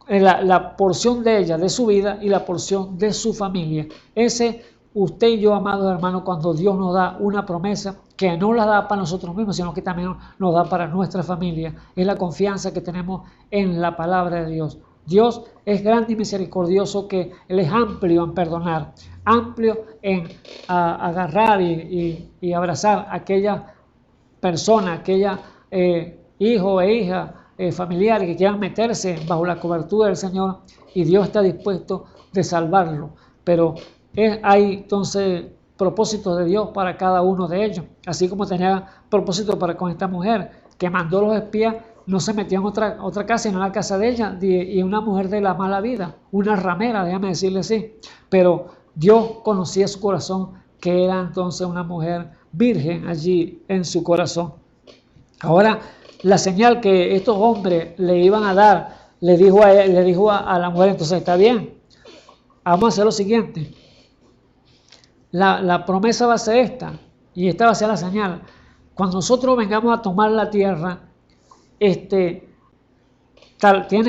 la porción de ella, de su vida, y la porción de su familia. Ese, usted y yo, amados hermanos, cuando Dios nos da una promesa, que no la da para nosotros mismos, sino que también nos da para nuestra familia, es la confianza que tenemos en la palabra de Dios. Dios es grande y misericordioso, que Él es amplio en perdonar, amplio en agarrar y abrazar a aquella persona, aquella hijo e hija, familiares que quieran meterse bajo la cobertura del Señor, y Dios está dispuesto de salvarlo. Pero hay entonces propósitos de Dios para cada uno de ellos, así como tenía propósito con esta mujer que mandó los espías. No se metió en otra casa, sino en la casa de ella, y una mujer de la mala vida, una ramera, déjame decirle así. Pero Dios conocía su corazón, que era entonces una mujer virgen allí en su corazón. Ahora, la señal que estos hombres le iban a dar, le dijo a la mujer, entonces está bien, vamos a hacer lo siguiente. La promesa va a ser esta, y esta va a ser la señal. Cuando nosotros vengamos a tomar la tierra, tienes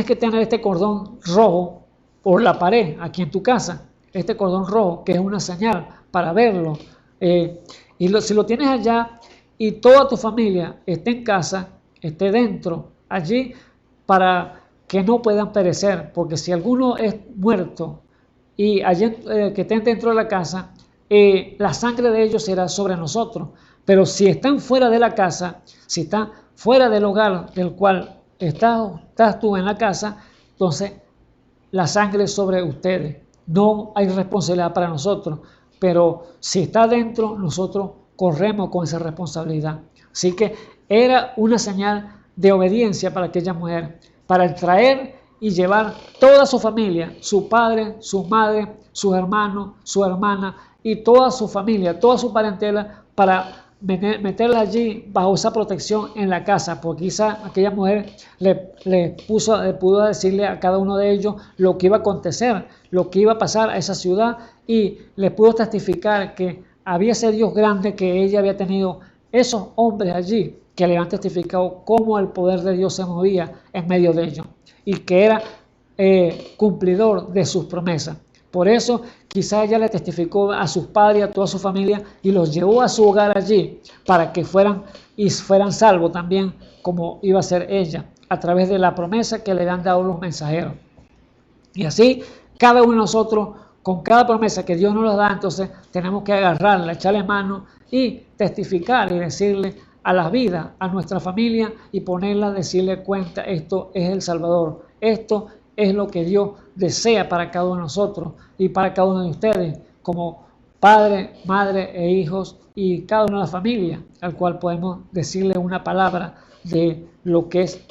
que tener este cordón rojo por la pared, aquí en tu casa, este cordón rojo, que es una señal para verlo. Si lo tienes allá, y toda tu familia esté en casa, esté dentro, allí, para que no puedan perecer, porque si alguno es muerto y allí que estén dentro de la casa, la sangre de ellos será sobre nosotros. Pero si están fuera de la casa, si están fuera del hogar del cual estás tú en la casa, entonces la sangre es sobre ustedes. No hay responsabilidad para nosotros, pero si está dentro, nosotros corremos con esa responsabilidad. Así que era una señal de obediencia para aquella mujer, para traer y llevar toda su familia, su padre, su madre, sus hermanos, su hermana y toda su familia, toda su parentela, para meterla allí bajo esa protección en la casa, porque quizá aquella mujer le pudo decirle a cada uno de ellos lo que iba a acontecer, lo que iba a pasar a esa ciudad, y le pudo testificar que había ese Dios grande que ella había tenido, esos hombres allí que le han testificado cómo el poder de Dios se movía en medio de ellos y que era cumplidor de sus promesas. Por eso quizá ella le testificó a sus padres y a toda su familia y los llevó a su hogar allí para que fueran salvos también, como iba a ser ella, a través de la promesa que le han dado los mensajeros. Y así cada uno de nosotros, con cada promesa que Dios nos da, entonces tenemos que agarrarla, echarle mano y testificar y decirle a la vida, a nuestra familia, y ponerla, decirle cuenta, esto es el Salvador, esto es lo que Dios desea para cada uno de nosotros y para cada uno de ustedes, como padre, madre e hijos, y cada una de la familia, al cual podemos decirle una palabra de lo que es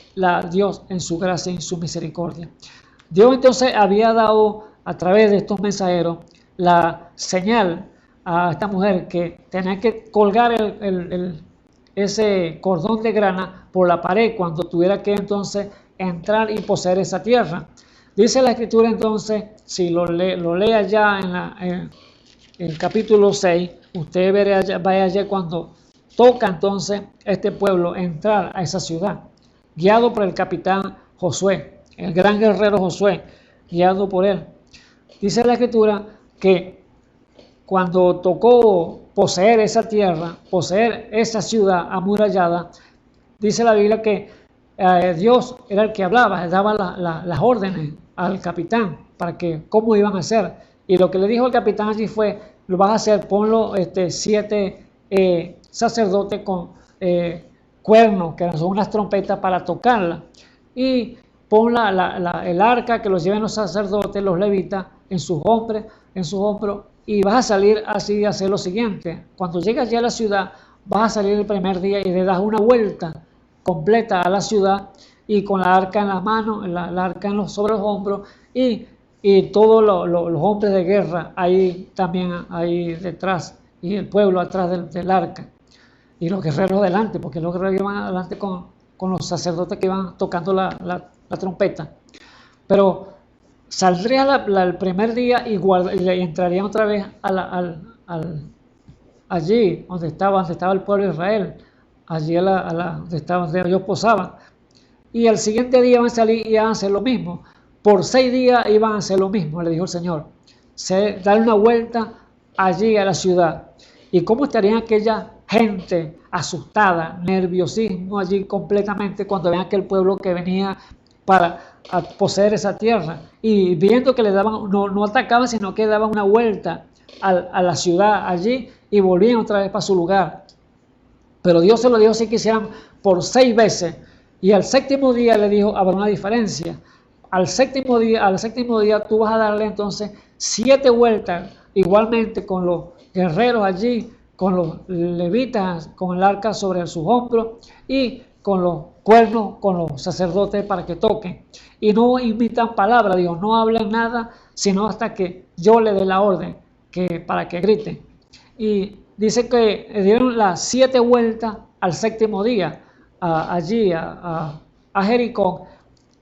Dios en su gracia y en su misericordia. Dios entonces había dado a través de estos mensajeros la señal a esta mujer que tenía que colgar ese cordón de grana por la pared cuando tuviera que entonces entrar y poseer esa tierra. Dice la Escritura entonces, si lo lee allá en el capítulo 6, usted vaya allá cuando toca entonces este pueblo entrar a esa ciudad, guiado por el capitán Josué, el gran guerrero Josué, guiado por él. Dice la Escritura que cuando tocó poseer esa tierra, poseer esa ciudad amurallada, dice la Biblia que Dios era el que hablaba, daba las órdenes al capitán para que cómo iban a hacer. Y lo que le dijo el capitán allí fue, lo vas a hacer, ponlo 7 sacerdotes con cuernos, que son unas trompetas para tocarla. Y pon el arca que los lleven los sacerdotes, los levitas, en sus hombros, y vas a salir así a hacer lo siguiente. Cuando llegas ya a la ciudad, vas a salir el primer día y le das una vuelta completa a la ciudad, y con la arca en las manos, la arca sobre los hombros, y todos los hombres de guerra ahí también ahí detrás, y el pueblo atrás del arca, y los guerreros delante, porque los guerreros iban adelante con los sacerdotes que iban tocando la trompeta. Pero saldría el primer día y entrarían otra vez allí donde estaba el pueblo de Israel, allí donde ellos posaban. Y el siguiente día van a salir y van a hacer lo mismo. Por 6 días iban a hacer lo mismo, le dijo el Señor. Dar una vuelta allí a la ciudad. ¿Y cómo estarían aquella gente asustada, nerviosismo allí completamente cuando vean aquel pueblo que venía para poseer esa tierra? Y viendo que le daban, no atacaban, sino que daban una vuelta a la ciudad allí y volvían otra vez para su lugar. Pero Dios se lo dijo si quisieran por 6 veces. Y al 7º día le dijo, habrá una diferencia. Al séptimo día tú vas a darle entonces 7 vueltas, igualmente con los guerreros allí, con los levitas, con el arca sobre sus hombros y con los cuernos, con los sacerdotes para que toquen. Y no imitan palabra, digo, no hablen nada, sino hasta que yo le dé la orden para que griten. Y dice que dieron las 7 vueltas al 7º día, allí a Jericó.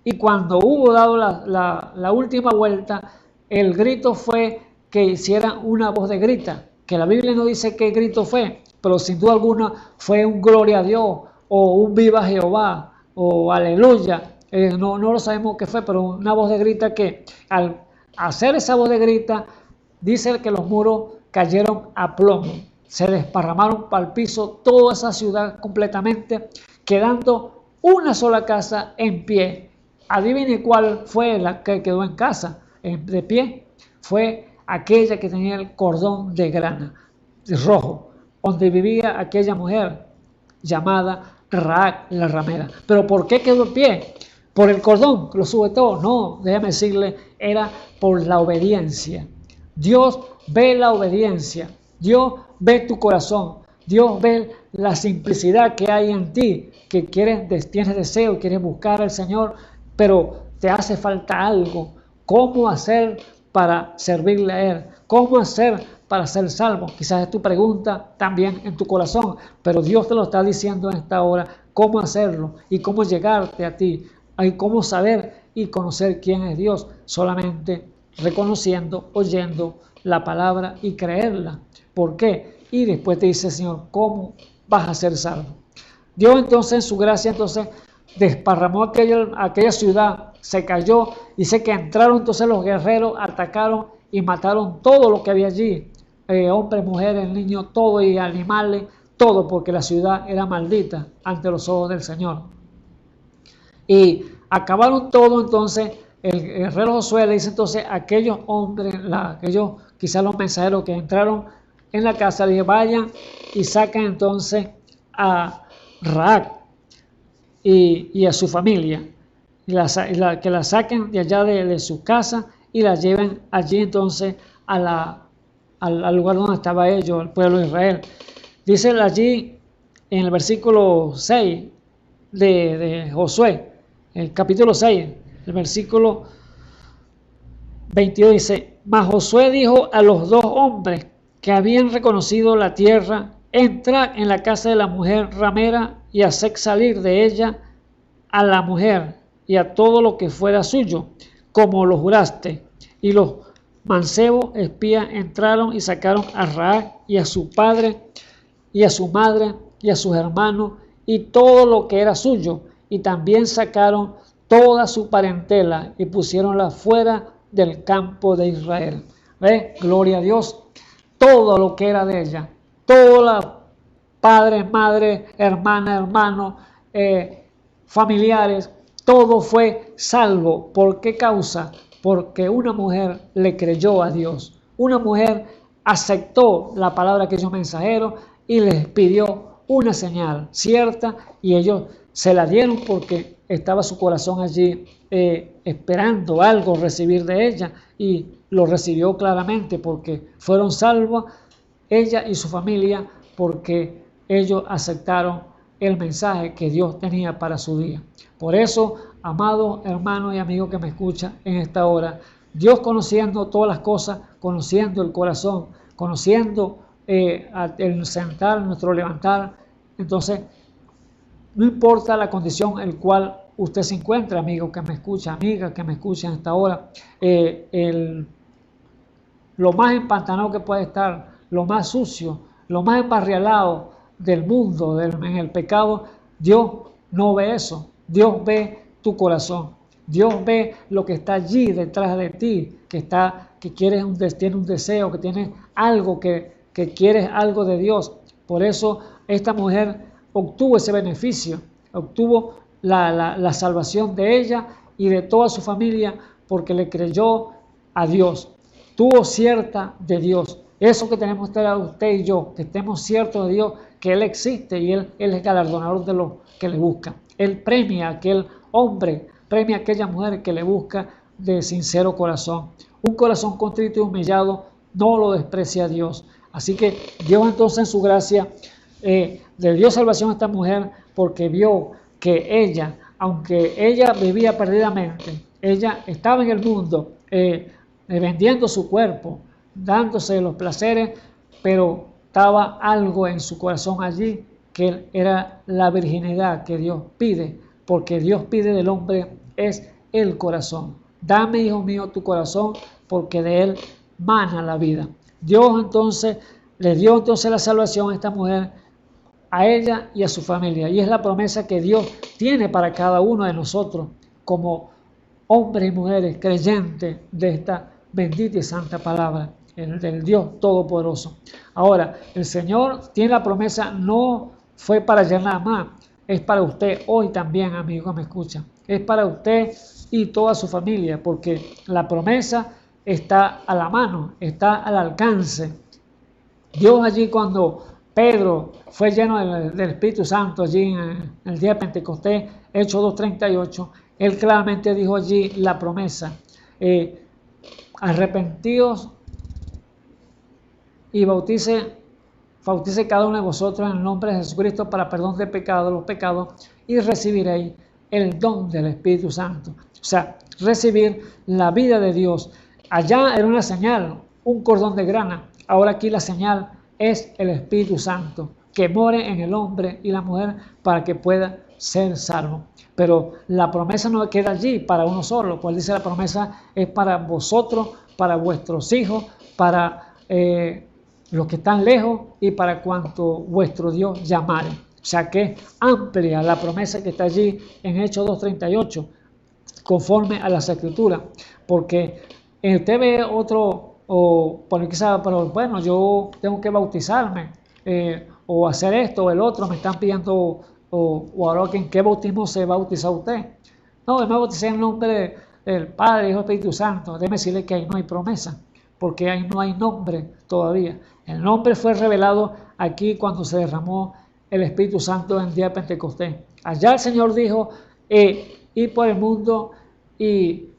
Y cuando hubo dado la última vuelta, el grito fue que hicieran una voz de grita, que la Biblia no dice qué grito fue, pero sin duda alguna fue un gloria a Dios, o un viva Jehová, o aleluya. No lo sabemos qué fue, pero una voz de grita que al hacer esa voz de grita, dice que los muros cayeron a plomo, se desparramaron para el piso toda esa ciudad completamente, quedando una sola casa en pie. Adivine cuál fue la que quedó en casa, de pie. Fue aquella que tenía el cordón de grana rojo, donde vivía aquella mujer llamada Rahab la ramera. ¿Pero por qué quedó en pie? ¿Por el cordón que lo sujetó? No, déjame decirle, era por la obediencia. Dios ve la obediencia, Dios ve tu corazón, Dios ve la simplicidad que hay en ti, que tienes deseo, quieres buscar al Señor, pero te hace falta algo. ¿Cómo hacer para servirle a Él? ¿Cómo hacer para ser salvo? Quizás es tu pregunta también en tu corazón, pero Dios te lo está diciendo en esta hora, cómo hacerlo y cómo llegarte a ti, y cómo saber y conocer quién es Dios, solamente reconociendo, oyendo la palabra y creerla. ¿Por qué? Y después te dice, Señor, ¿cómo vas a ser salvo? Dios entonces en su gracia desparramó aquella ciudad, se cayó, dice que entraron entonces los guerreros, atacaron y mataron todo lo que había allí, hombres, mujeres, niños, todo, y animales, todo, porque la ciudad era maldita ante los ojos del Señor. Y acabaron todo. Entonces el guerrero Josué le dice entonces a aquellos hombres, aquellos quizás los mensajeros que entraron en la casa, le dice, vayan y saquen entonces a Rahab y a su familia, que la saquen de allá de su casa y la lleven allí entonces al lugar donde estaba ellos, el pueblo de Israel. Dice allí en el versículo 6 de Josué, el capítulo 6, el versículo 22 dice, mas Josué dijo a los dos hombres que habían reconocido la tierra, entrad en la casa de la mujer ramera y haced salir de ella a la mujer y a todo lo que fuera suyo, como lo juraste. Y los mancebos espías entraron y sacaron a Rahab y a su padre y a su madre y a sus hermanos y todo lo que era suyo, y también sacaron toda su parentela y pusieronla fuera del campo de Israel. ¿Ve? Gloria a Dios. Todo lo que era de ella, todos los padres, madres, hermanas, hermanos, familiares, todo fue salvo. ¿Por qué causa? Porque una mujer le creyó a Dios. Una mujer aceptó la palabra que hizo mensajero y les pidió una señal cierta, y ellos se la dieron porque estaba su corazón allí esperando algo recibir de ella, y lo recibió claramente porque fueron salvos ella y su familia, porque ellos aceptaron el mensaje que Dios tenía para su día. Por eso, amados hermanos y amigos que me escuchan en esta hora, Dios, conociendo todas las cosas, conociendo el corazón, conociendo el sentar, nuestro levantar, entonces no importa la condición en la cual usted se encuentra, amigo que me escucha, amiga que me escucha en esta hora, lo más empantanado que puede estar, lo más sucio, lo más embarrialado del mundo, en el pecado, Dios no ve eso. Dios ve tu corazón. Dios ve lo que está allí detrás de ti, que tiene un deseo, que tiene algo, que quieres algo de Dios. Por eso esta mujer obtuvo ese beneficio, obtuvo la salvación de ella y de toda su familia, porque le creyó a Dios, tuvo cierta de Dios. Eso que tenemos que estar usted y yo, que estemos ciertos de Dios, que Él existe y Él es galardonador de los que le buscan. Él premia a aquel hombre, premia a aquella mujer que le busca de sincero corazón. Un corazón contrito y humillado no lo desprecia a Dios. Así que Dios entonces en su gracia le dio salvación a esta mujer, porque vio que ella, aunque ella vivía perdidamente, ella estaba en el mundo vendiendo su cuerpo, dándose los placeres, pero estaba algo en su corazón allí, que era la virginidad que Dios pide, porque Dios pide del hombre es el corazón. Dame, hijo mío, tu corazón, porque de él mana la vida. Dios entonces le dio entonces la salvación a esta mujer, a ella y a su familia, y es la promesa que Dios tiene para cada uno de nosotros como hombres y mujeres creyentes de esta bendita y santa palabra del Dios Todopoderoso. Ahora, el Señor tiene la promesa, no fue para ayer nada más, es para usted hoy también, amigo que me escucha. Es para usted y toda su familia, porque la promesa está a la mano, está al alcance. Dios allí, cuando Pedro fue lleno del Espíritu Santo allí en el día de Pentecostés, Hechos 2:38, él claramente dijo allí la promesa: arrepentíos y bautice cada uno de vosotros en el nombre de Jesucristo para perdón de los pecados, y recibiréis el don del Espíritu Santo. O sea, recibir la vida de Dios. Allá era una señal, un cordón de grana. Ahora aquí la señal es el Espíritu Santo, que more en el hombre y la mujer para que pueda ser salvo. Pero la promesa no queda allí para uno solo, pues dice la promesa es para vosotros, para vuestros hijos, para los que están lejos y para cuanto vuestro Dios llamare. O sea que es amplia la promesa que está allí en Hechos 2:38, conforme a las Escrituras, porque usted ve otro, o por quizás, pero bueno, yo tengo que bautizarme, o hacer esto o el otro, me están pidiendo, o ahora en qué bautismo se bautiza usted. No, yo me bauticé en el nombre del Padre, Hijo y Espíritu Santo. Déjeme decirle que ahí no hay promesa, porque ahí no hay nombre todavía. El nombre fue revelado aquí cuando se derramó el Espíritu Santo en el día de Pentecostés. Allá el Señor dijo, ir por el mundo y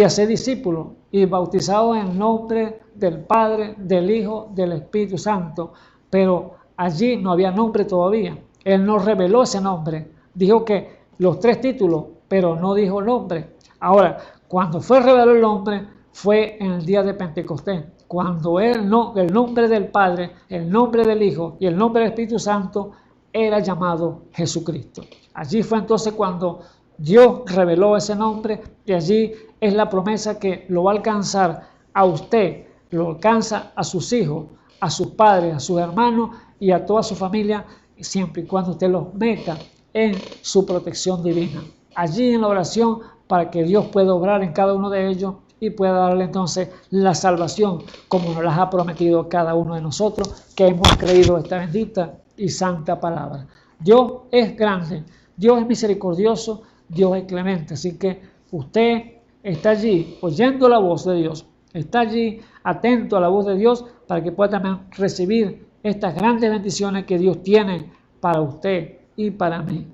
hacer discípulos, y bautizados en el nombre del Padre, del Hijo, del Espíritu Santo. Pero allí no había nombre todavía. Él no reveló ese nombre. Dijo que los 3 títulos, pero no dijo nombre. Ahora, cuando fue revelado el nombre, fue en el día de Pentecostés. Cuando el nombre del Padre, el nombre del Hijo y el nombre del Espíritu Santo era llamado Jesucristo. Allí fue entonces cuando Dios reveló ese nombre, y allí es la promesa que lo va a alcanzar a usted, lo alcanza a sus hijos, a sus padres, a sus hermanos y a toda su familia, siempre y cuando usted los meta en su protección divina. Allí en la oración, para que Dios pueda obrar en cada uno de ellos y pueda darle entonces la salvación, como nos las ha prometido cada uno de nosotros, que hemos creído esta bendita y santa palabra. Dios es grande, Dios es misericordioso, Dios es clemente. Así que usted está allí oyendo la voz de Dios, está allí atento a la voz de Dios, para que pueda también recibir estas grandes bendiciones que Dios tiene para usted y para mí.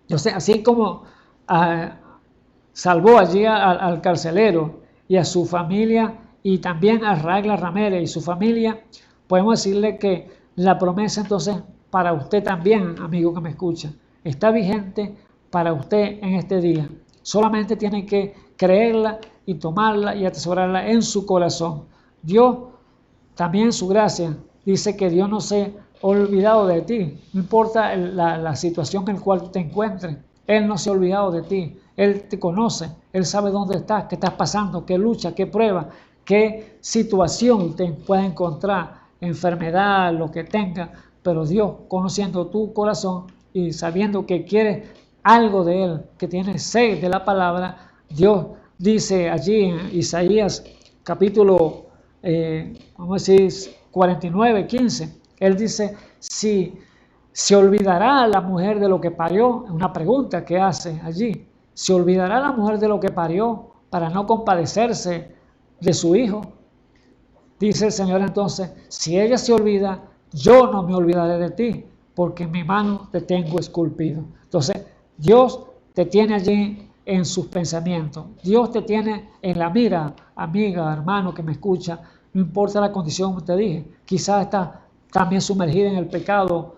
Entonces, así como salvó allí al carcelero y a su familia, y también a Ragla Ramírez y su familia, podemos decirle que la promesa entonces para usted también, amigo que me escucha, está vigente para usted en este día. Solamente tiene que creerla y tomarla y atesorarla en su corazón. Dios también en su gracia dice que Dios no se ha olvidado de ti. No importa la situación en la cual tú te encuentres, Él no se ha olvidado de ti. Él te conoce, Él sabe dónde estás, qué estás pasando, qué lucha, qué prueba, qué situación te puede encontrar, enfermedad, lo que tenga. Pero Dios, conociendo tu corazón y sabiendo que quieres algo de Él, que tienes sed de la palabra, Dios dice allí en Isaías capítulo, vamos a decir, 49, 15, Él dice, si se olvidará la mujer de lo que parió, una pregunta que hace allí, ¿se olvidará la mujer de lo que parió para no compadecerse de su hijo? Dice el Señor entonces, si ella se olvida, yo no me olvidaré de ti, porque en mi mano te tengo esculpido. Entonces, Dios te tiene allí en sus pensamientos. Dios te tiene en la mira, amiga, hermano que me escucha, no importa la condición que te dije. Quizás estás también sumergida en el pecado,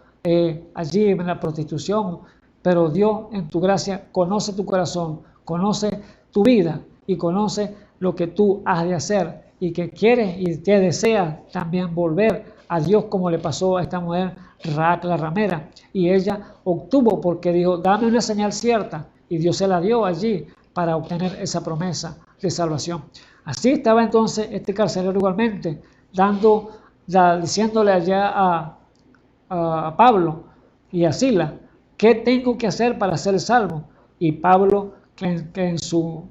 allí en la prostitución, pero Dios en tu gracia conoce tu corazón, conoce tu vida y conoce lo que tú has de hacer y que quieres y te deseas también volver a Dios, como le pasó a esta mujer Ragla Ramera, y ella obtuvo porque dijo, dame una señal cierta, y Dios se la dio allí para obtener esa promesa de salvación. Así estaba entonces este carcelero igualmente, diciéndole allá a Pablo y a Silas, ¿qué tengo que hacer para ser salvo? Y Pablo, que en su,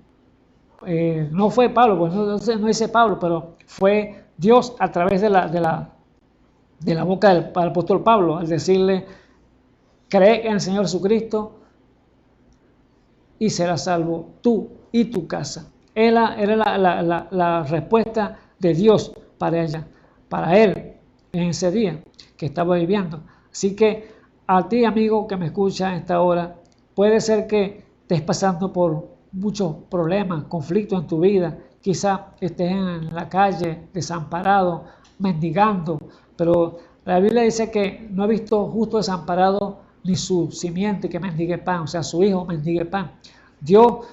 no fue Pablo, pues no dice Pablo, pero fue Dios a través de la boca del apóstol Pablo, al decirle, cree en el Señor Jesucristo y serás salvo tú y tu casa. Era la respuesta de Dios para ella, para él, en ese día que estaba viviendo. Así que a ti, amigo que me escucha a esta hora, puede ser que estés pasando por muchos problemas, conflictos en tu vida. Quizá estés en la calle, desamparado, mendigando, pero la Biblia dice que no ha visto justo desamparado ni su simiente que mendigue pan, o sea, su hijo mendigue pan. Dios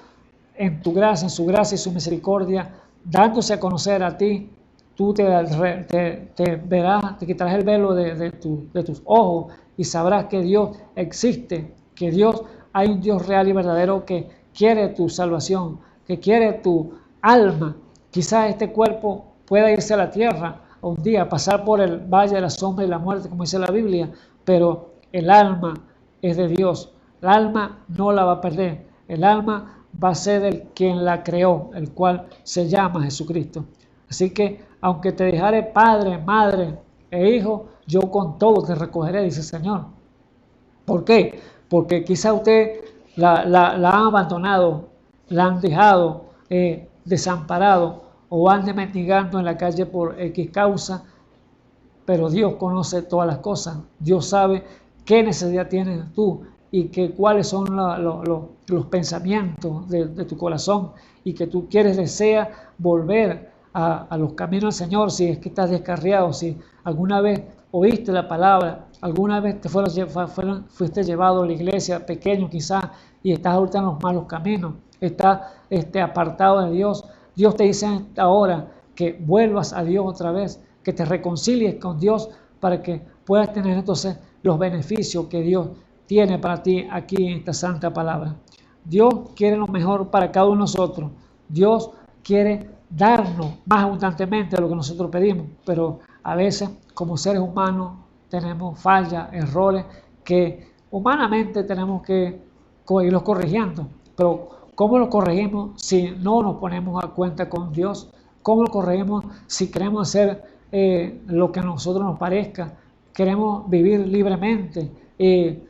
en tu gracia, en su gracia y su misericordia, dándose a conocer a ti, tú te verás, te quitarás el velo de tus ojos y sabrás que Dios existe, que hay un Dios real y verdadero que quiere tu salvación, que quiere tu alma. Quizás este cuerpo pueda irse a la tierra un día, pasar por el valle de la sombra y la muerte, como dice la Biblia, pero el alma es de Dios. El alma no la va a perder. El alma va a ser del quien la creó, el cual se llama Jesucristo. Así que, aunque te dejare padre, madre e hijo, yo con todo te recogeré, dice el Señor. ¿Por qué? Porque quizá usted la han abandonado, la han dejado desamparado o ande mendigando en la calle por X causa, pero Dios conoce todas las cosas. Dios sabe qué necesidad tienes tú y cuáles son los pensamientos de tu corazón y que tú deseas volver a los caminos del Señor. Si es que estás descarriado, si alguna vez oíste la palabra, alguna vez fuiste llevado a la iglesia pequeño quizás y estás ahorita en los malos caminos, estás apartado de Dios. Dios te dice ahora que vuelvas a Dios otra vez, que te reconcilies con Dios para que puedas tener entonces los beneficios que Dios tiene para ti aquí en esta santa palabra. Dios quiere lo mejor para cada uno de nosotros. Dios quiere darnos más abundantemente de lo que nosotros pedimos, pero a veces como seres humanos tenemos fallas, errores que humanamente tenemos que irlos corrigiendo. Pero ¿cómo lo corregimos si no nos ponemos a cuenta con Dios? ¿Cómo lo corregimos si queremos hacer lo que a nosotros nos parezca? Queremos vivir libremente,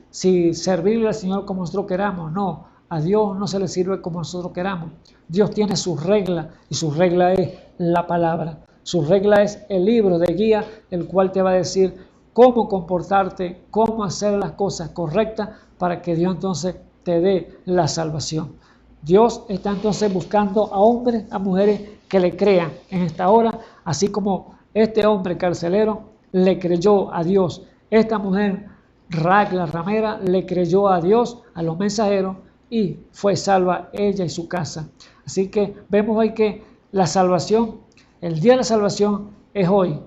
si servirle al Señor como nosotros queramos. No, a Dios no se le sirve como nosotros queramos. Dios tiene sus reglas y su regla es la palabra. Su regla es el libro de guía, el cual te va a decir cómo comportarte, cómo hacer las cosas correctas para que Dios entonces te dé la salvación. Dios está entonces buscando a hombres, a mujeres que le crean en esta hora, así como este hombre carcelero le creyó a Dios. Esta mujer, Rac, la ramera, le creyó a Dios, a los mensajeros, y fue salva ella y su casa. Así que vemos hoy que la salvación, el día de la salvación es hoy.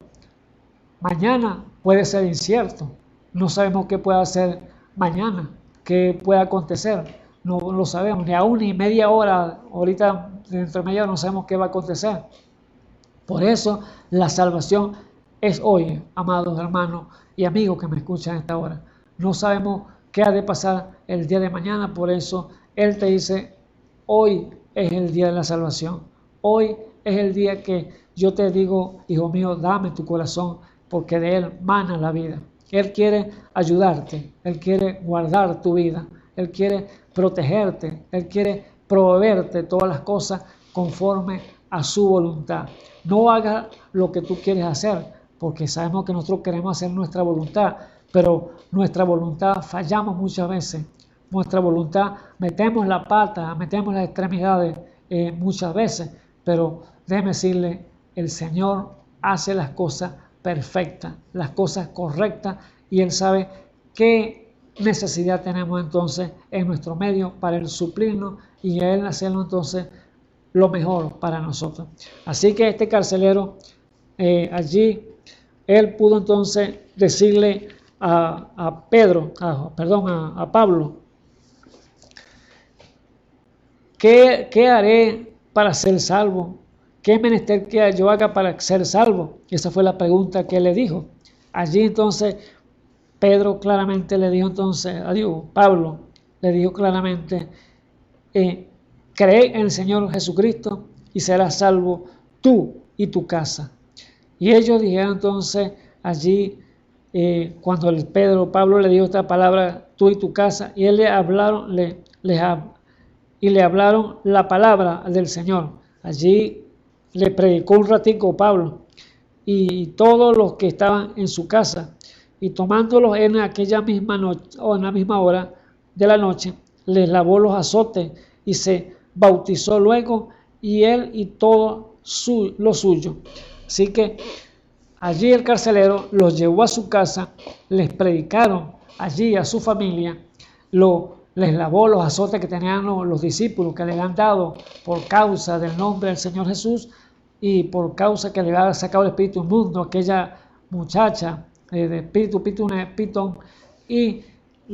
Mañana puede ser incierto. No sabemos qué pueda hacer mañana, qué pueda acontecer. No lo sabemos, ni aún ni media hora, ahorita dentro de media hora no sabemos qué va a acontecer. Por eso la salvación es hoy, amados hermanos y amigos que me escuchan a esta hora. No sabemos qué ha de pasar el día de mañana, por eso Él te dice, hoy es el día de la salvación. Hoy es el día que yo te digo, hijo mío, dame tu corazón, porque de Él mana la vida. Él quiere ayudarte, Él quiere guardar tu vida, Él quiere protegerte, Él quiere proveerte todas las cosas conforme a su voluntad. No hagas lo que tú quieres hacer, porque sabemos que nosotros queremos hacer nuestra voluntad, pero nuestra voluntad fallamos muchas veces. Nuestra voluntad metemos la pata, metemos las extremidades muchas veces, pero déjeme decirle, el Señor hace las cosas perfectas, las cosas correctas, y Él sabe qué necesidad tenemos entonces en nuestro medio para Él suplirnos y a Él hacerlo entonces lo mejor para nosotros. Así que este carcelero allí, él pudo entonces decirle a Pablo, ¿qué haré para ser salvo? ¿Qué menester que yo haga para ser salvo? Esa fue la pregunta que él le dijo. Allí entonces Pedro claramente le dijo entonces, Pablo le dijo claramente, cree en el Señor Jesucristo y serás salvo tú y tu casa. Y ellos dijeron entonces allí, cuando Pablo le dijo esta palabra, tú y tu casa, y él le hablaron la palabra del Señor. Allí le predicó un ratico Pablo y todos los que estaban en su casa, y tomándolos en aquella misma noche o en la misma hora de la noche, les lavó los azotes y se bautizó luego, y él y todo lo suyo. Así que allí el carcelero los llevó a su casa, les predicaron allí a su familia, les lavó los azotes que tenían los discípulos que le han dado por causa del nombre del Señor Jesús, y por causa que le había sacado el espíritu inmundo a aquella muchacha de espíritu pitón, y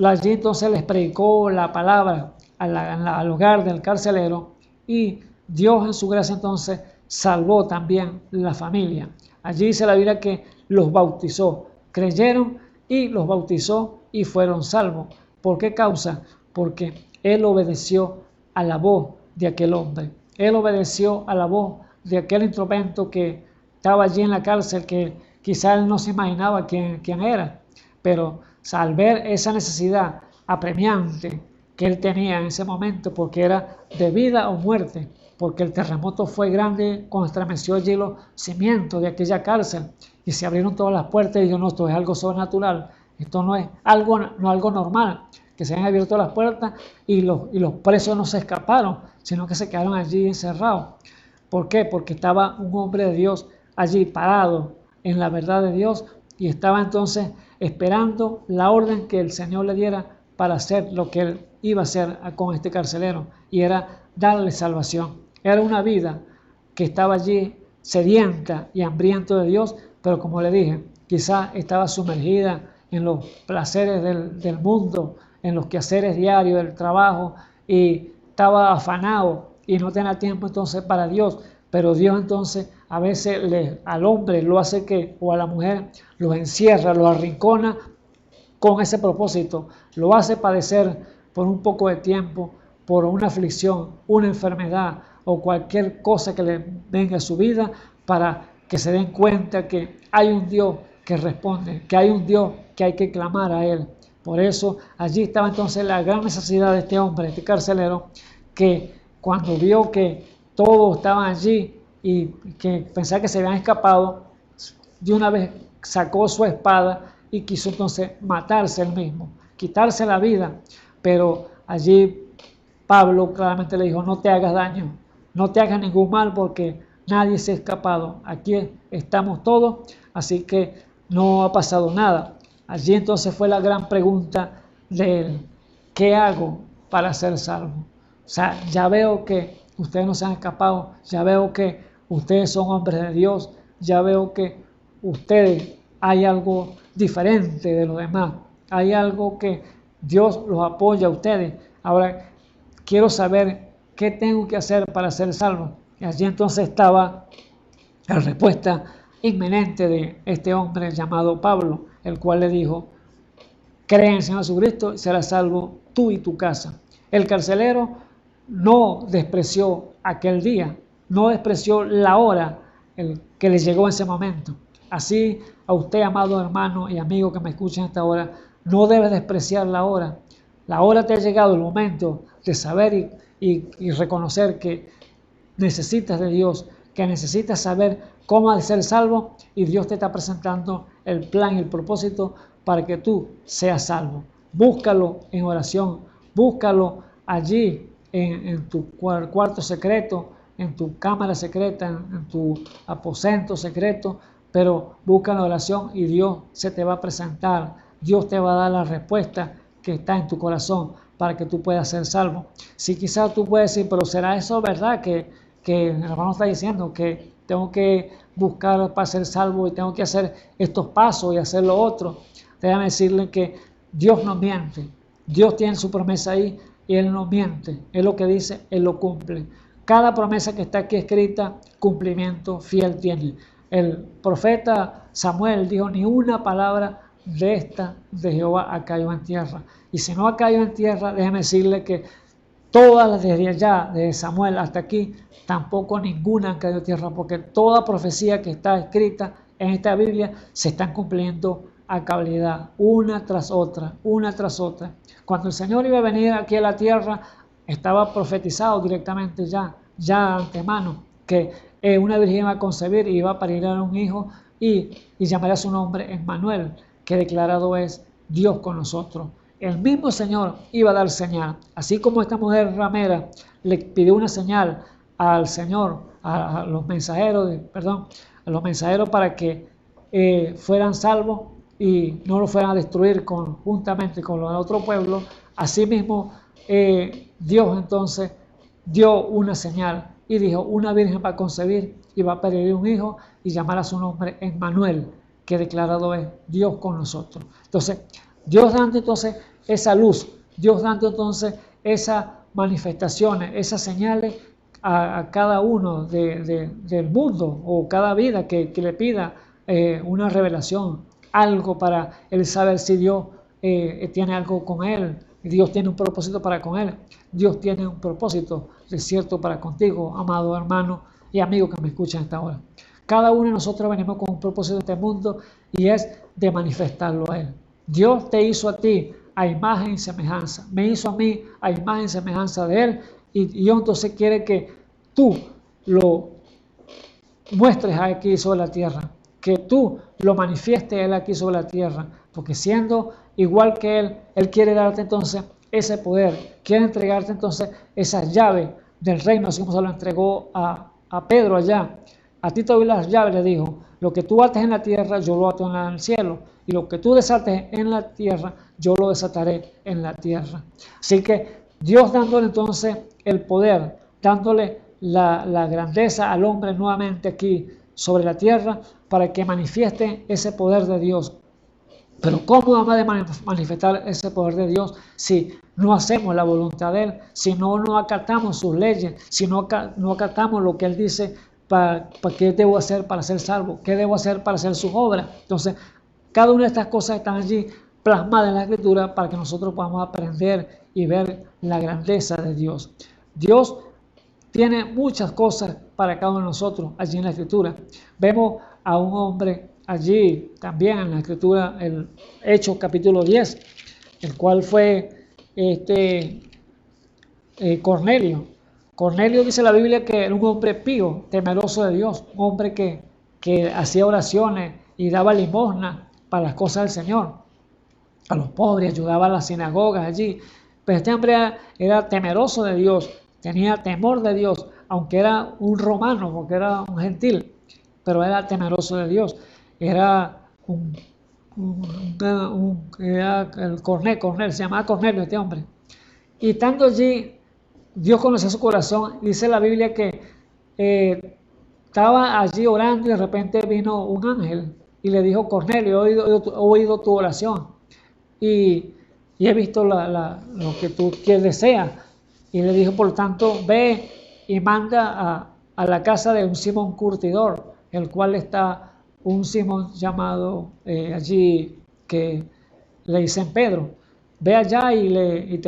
allí entonces les predicó la palabra al hogar del carcelero, y Dios en su gracia entonces salvó también la familia. Allí dice la Biblia que los bautizó, creyeron y los bautizó y fueron salvos. ¿Por qué causa? Porque él obedeció a la voz de aquel hombre. Él obedeció a la voz de aquel instrumento que estaba allí en la cárcel, que quizá él no se imaginaba quién era. Pero al ver esa necesidad apremiante que él tenía en ese momento, porque era de vida o muerte, porque el terremoto fue grande cuando estremeció allí los cimientos de aquella cárcel y se abrieron todas las puertas, y dijo, no, esto es algo sobrenatural, esto no es algo normal, que se hayan abierto las puertas y los presos no se escaparon, sino que se quedaron allí encerrados. ¿Por qué? Porque estaba un hombre de Dios allí parado en la verdad de Dios, y estaba entonces esperando la orden que el Señor le diera para hacer lo que él iba a hacer con este carcelero, y era darle salvación. Era una vida que estaba allí sedienta y hambriento de Dios, pero como le dije, quizá estaba sumergida en los placeres del mundo, en los quehaceres diarios del trabajo, y estaba afanado y no tenía tiempo entonces para Dios. Pero Dios entonces a veces al hombre lo hace o a la mujer los encierra, los arrincona con ese propósito, lo hace padecer por un poco de tiempo, por una aflicción, una enfermedad o cualquier cosa que le venga a su vida, para que se den cuenta que hay un Dios que responde, que hay un Dios que hay que clamar a Él. Por eso allí estaba entonces la gran necesidad de este hombre, este carcelero, que cuando vio que todos estaban allí y que pensaba que se habían escapado, de una vez sacó su espada y quiso entonces matarse él mismo, quitarse la vida. Pero allí Pablo claramente le dijo, no te hagas daño, no te hagas ningún mal, porque nadie se ha escapado, aquí estamos todos, así que no ha pasado nada. Allí entonces fue la gran pregunta de él, ¿qué hago para ser salvo? O sea, ya veo que ustedes no se han escapado, ya veo que ustedes son hombres de Dios, ya veo que ustedes hay algo diferente de los demás, hay algo que Dios los apoya a ustedes. Ahora quiero saber qué tengo que hacer para ser salvo. Y allí entonces estaba la respuesta inminente de este hombre llamado Pablo, el cual le dijo, cree en el Señor Jesucristo y serás salvo tú y tu casa. El carcelero no despreció aquel día, no despreció la hora que le llegó en ese momento. Así a usted, amado hermano y amigo que me escucha en esta hora, no debe despreciar la hora. La hora te ha llegado, el momento de saber y reconocer que necesitas de Dios, que necesitas saber cómo ha de ser salvo, y Dios te está presentando el plan y el propósito para que tú seas salvo. Búscalo en oración, búscalo allí en tu cuarto secreto, en tu cámara secreta, en tu aposento secreto, pero busca en oración y Dios se te va a presentar. Dios te va a dar la respuesta que está en tu corazón para que tú puedas ser salvo. Si quizás tú puedes decir, pero ¿será eso verdad que el hermano está diciendo que tengo que buscar para ser salvo y tengo que hacer estos pasos y hacer lo otro? Déjame decirle que Dios no miente. Dios tiene su promesa ahí y Él no miente. Él lo que dice, Él lo cumple. Cada promesa que está aquí escrita, cumplimiento fiel tiene. El profeta Samuel dijo, ni una palabra de esta de Jehová ha caído en tierra. Y si no ha caído en tierra, déjeme decirle que todas las desde allá, desde Samuel hasta aquí, tampoco ninguna han caído en tierra, porque toda profecía que está escrita en esta Biblia se están cumpliendo a cabalidad, una tras otra, una tras otra. Cuando el Señor iba a venir aquí a la tierra, estaba profetizado directamente ya antemano, que una virgen iba a concebir y iba a parir a un hijo y llamaría su nombre Emmanuel, que declarado es Dios con nosotros. El mismo Señor iba a dar señal, así como esta mujer ramera le pidió una señal al Señor, a los mensajeros para que fueran salvos y no lo fueran a destruir juntamente con los de otro pueblo. Asimismo, Dios entonces dio una señal y dijo, una virgen va a concebir y va a parir un hijo y llamar a su nombre Emmanuel, que declarado es Dios con nosotros. Entonces, Dios dando entonces esa luz, Dios dando entonces esas manifestaciones, esas señales a cada uno del mundo o cada vida que le pida una revelación, algo para él saber si Dios tiene algo con él, Dios tiene un propósito para con él, Dios tiene un propósito de cierto para contigo, amado hermano y amigo que me escuchan a esta hora. Cada uno de nosotros venimos con un propósito en este mundo y es de manifestarlo a él. Dios te hizo a ti a imagen y semejanza, me hizo a mí a imagen y semejanza de él y Dios entonces quiere que tú lo muestres aquí sobre la tierra, que tú lo manifiestes él aquí sobre la tierra, porque siendo igual que él quiere darte entonces ese poder, quiere entregarte entonces esa llave del reino, así como se lo entregó a Pedro allá. A ti te doy las llaves, le dijo, lo que tú ates en la tierra, yo lo ato en el cielo, y lo que tú desates en la tierra, yo lo desataré en la tierra. Así que Dios dándole entonces el poder, dándole la grandeza al hombre nuevamente aquí sobre la tierra, para que manifieste ese poder de Dios. Pero ¿cómo vamos a manifestar ese poder de Dios si no hacemos la voluntad de Él, si no acatamos sus leyes, si no acatamos lo que Él dice para qué debo hacer para ser salvo, qué debo hacer para hacer sus obras? Entonces, cada una de estas cosas están allí plasmadas en la Escritura para que nosotros podamos aprender y ver la grandeza de Dios. Dios tiene muchas cosas para cada uno de nosotros allí en la Escritura. Vemos a un hombre allí también en la Escritura, el Hechos capítulo 10, el cual fue Cornelio. Cornelio dice la Biblia que era un hombre pío, temeroso de Dios, un hombre que hacía oraciones y daba limosna para las cosas del Señor, a los pobres, ayudaba a las sinagogas allí. Pero este hombre era temeroso de Dios, tenía temor de Dios, aunque era un romano, porque era un gentil, pero era temeroso de Dios. Era el Cornelio, se llamaba Cornelio este hombre. Y estando allí, Dios conoció su corazón. Dice la Biblia que estaba allí orando y de repente vino un ángel y le dijo, Cornelio, he oído tu oración y he visto lo que tú deseas. Y le dijo, por tanto, ve y manda a la casa de un Simón curtidor, el cual está un Simón llamado allí, que le dicen Pedro. Ve allá y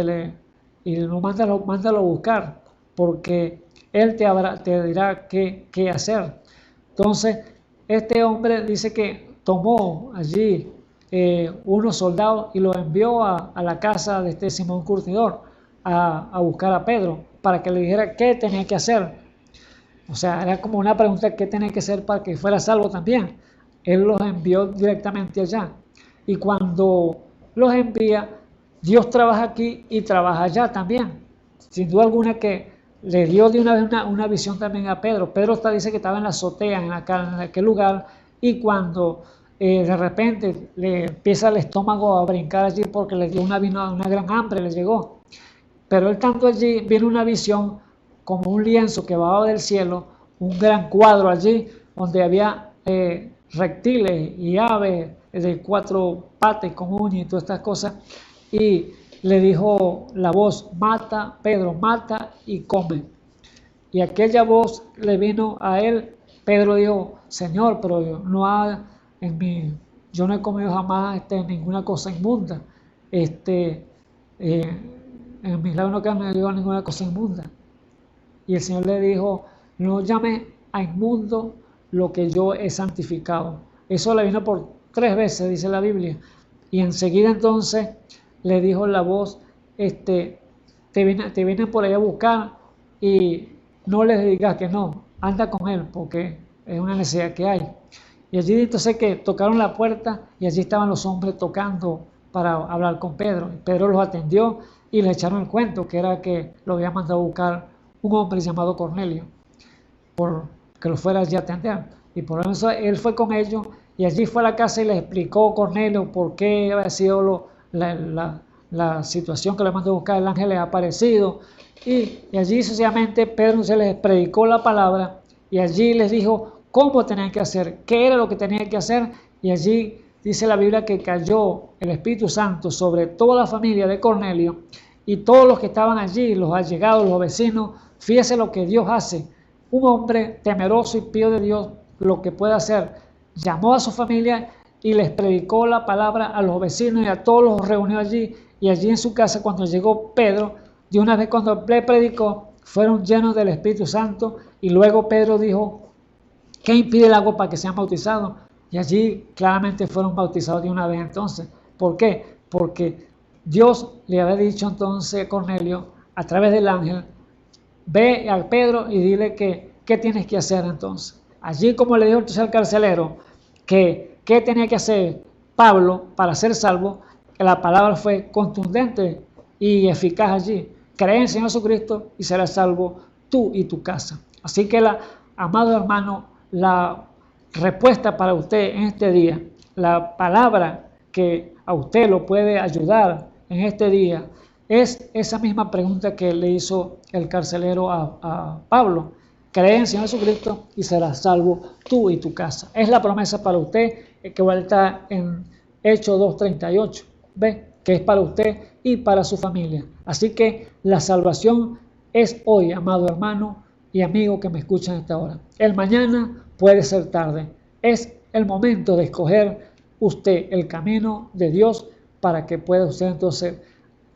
mándalo a buscar, porque él te dirá qué hacer. Entonces, este hombre dice que tomó allí unos soldados y los envió a la casa de este Simón curtidor a buscar a Pedro para que le dijera qué tenía que hacer. O sea, era como una pregunta, ¿qué tenía que hacer para que fuera salvo también? Él los envió directamente allá. Y cuando los envía, Dios trabaja aquí y trabaja allá también. Sin duda alguna que le dio de una vez una visión también a Pedro. Pedro dice que estaba en la azotea, en aquel lugar, y cuando de repente le empieza el estómago a brincar allí porque le dio una gran hambre, le llegó. Pero él tanto allí, viene una visión como un lienzo que bajaba del cielo, un gran cuadro allí donde había reptiles y aves de 4 patas con uñas y todas estas cosas. Y le dijo la voz, mata, Pedro, mata y come. Y aquella voz le vino a él. Pedro dijo, Señor, pero yo no he comido jamás ninguna cosa inmunda. En mis labios no me dio ninguna cosa inmunda. Y el Señor le dijo, no llame a inmundo lo que yo he santificado. Eso le vino por 3 veces, dice la Biblia. Y enseguida entonces le dijo la voz, te vienen por ahí a buscar y no les digas que no, anda con él porque es una necesidad que hay. Y allí entonces que tocaron la puerta y allí estaban los hombres tocando para hablar con Pedro. Pedro los atendió y le echaron el cuento, que era que lo había mandado a buscar un hombre llamado Cornelio, por que lo fuera allí a atender. Y por eso él fue con ellos y allí fue a la casa y les explicó Cornelio por qué había sido la situación que le mandó a buscar el ángel les ha aparecido. Y allí sucesivamente Pedro se les predicó la palabra y allí les dijo cómo tenían que hacer, qué era lo que tenían que hacer. Y allí dice la Biblia que cayó el Espíritu Santo sobre toda la familia de Cornelio y todos los que estaban allí, los allegados, los vecinos. Fíjese lo que Dios hace. Un hombre temeroso y pío de Dios, lo que puede hacer, llamó a su familia y les predicó la palabra a los vecinos y a todos los reunió allí. Y allí en su casa, cuando llegó Pedro, de una vez cuando le predicó, fueron llenos del Espíritu Santo. Y luego Pedro dijo, ¿qué impide el agua para que sean bautizados? Y allí claramente fueron bautizados de una vez entonces. ¿Por qué? Porque Dios le había dicho entonces a Cornelio, a través del ángel, ve a Pedro y dile que qué tienes que hacer entonces. Allí como le dijo entonces al carcelero que qué tenía que hacer Pablo para ser salvo, que la palabra fue contundente y eficaz allí. Cree en el Señor Jesucristo y serás salvo tú y tu casa. Así que, amado hermano, la respuesta para usted en este día, la palabra que a usted lo puede ayudar en este día, es esa misma pregunta que le hizo el carcelero a Pablo. Cree en el Señor Jesucristo y serás salvo tú y tu casa. Es la promesa para usted que va a estar en Hechos 2:38. ¿Ve? Que es para usted y para su familia. Así que la salvación es hoy, amado hermano y amigo que me escuchan a esta hora. El mañana puede ser tarde. Es el momento de escoger usted el camino de Dios para que pueda usted entonces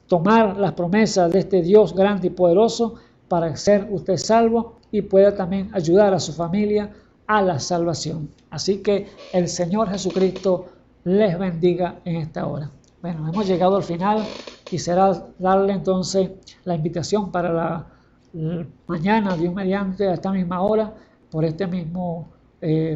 tomar las promesas de este Dios grande y poderoso para ser usted salvo y pueda también ayudar a su familia a la salvación. Así que el Señor Jesucristo les bendiga en esta hora. Bueno, hemos llegado al final. Quisiera darle entonces la invitación para la mañana, Dios mediante, a esta misma hora, por este mismo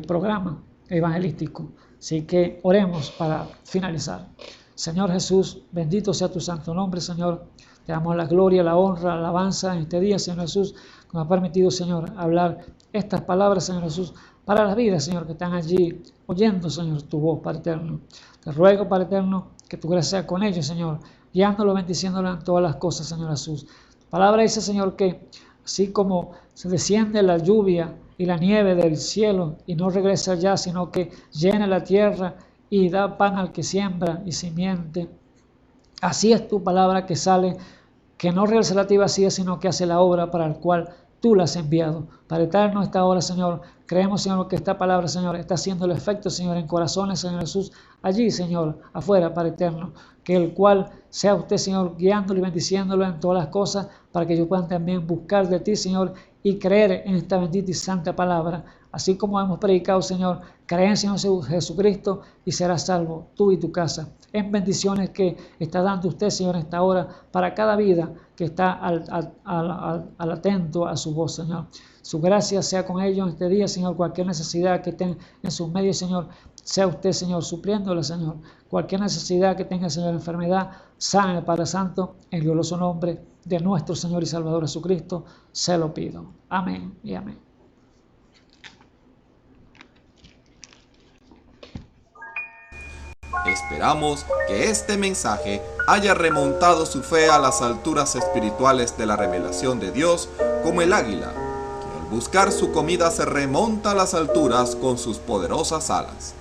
programa evangelístico. Así que oremos para finalizar. Señor Jesús, bendito sea tu santo nombre, Señor. Te damos la gloria, la honra, la alabanza en este día, Señor Jesús. Nos ha permitido, Señor, hablar estas palabras, Señor Jesús, para las vidas, Señor, que están allí oyendo, Señor, tu voz, Padre eterno. Te ruego, Padre eterno, que tu gracia sea con ellos, Señor, guiándolo, bendiciéndolo en todas las cosas, Señor Jesús. Tu palabra dice, Señor, que así como se desciende la lluvia y la nieve del cielo y no regresa allá, sino que llena la tierra y da pan al que siembra y simiente, así es tu palabra que sale, que no regresa a ti vacía, sino que hace la obra para la cual tú la has enviado. Para eterno esta hora, Señor, creemos, Señor, que esta palabra, Señor, está haciendo el efecto, Señor, en corazones, Señor Jesús, allí, Señor, afuera, Padre eterno, que el cual sea usted, Señor, guiándolo y bendiciéndolo en todas las cosas, para que ellos puedan también buscar de ti, Señor, y creer en esta bendita y santa palabra. Así como hemos predicado, Señor, cree en Señor Jesucristo y serás salvo tú y tu casa. En bendiciones que está dando usted, Señor, en esta hora, para cada vida que está al atento a su voz, Señor. Su gracia sea con ellos en este día, Señor. Cualquier necesidad que estén en sus medios, Señor, sea usted, Señor, supliéndola, Señor. Cualquier necesidad que tenga, Señor, enfermedad, sana el Padre Santo, en el glorioso nombre de nuestro Señor y Salvador Jesucristo, se lo pido. Amén y amén. Esperamos que este mensaje haya remontado su fe a las alturas espirituales de la revelación de Dios, como el águila, que al buscar su comida se remonta a las alturas con sus poderosas alas.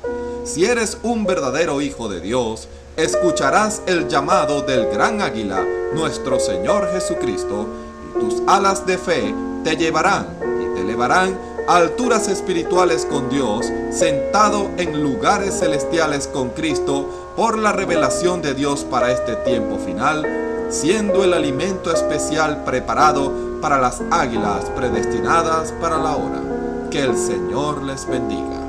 Si eres un verdadero hijo de Dios, escucharás el llamado del gran águila, nuestro Señor Jesucristo, y tus alas de fe te llevarán y te elevarán a alturas espirituales con Dios, sentado en lugares celestiales con Cristo, por la revelación de Dios para este tiempo final, siendo el alimento especial preparado para las águilas predestinadas para la hora. Que el Señor les bendiga.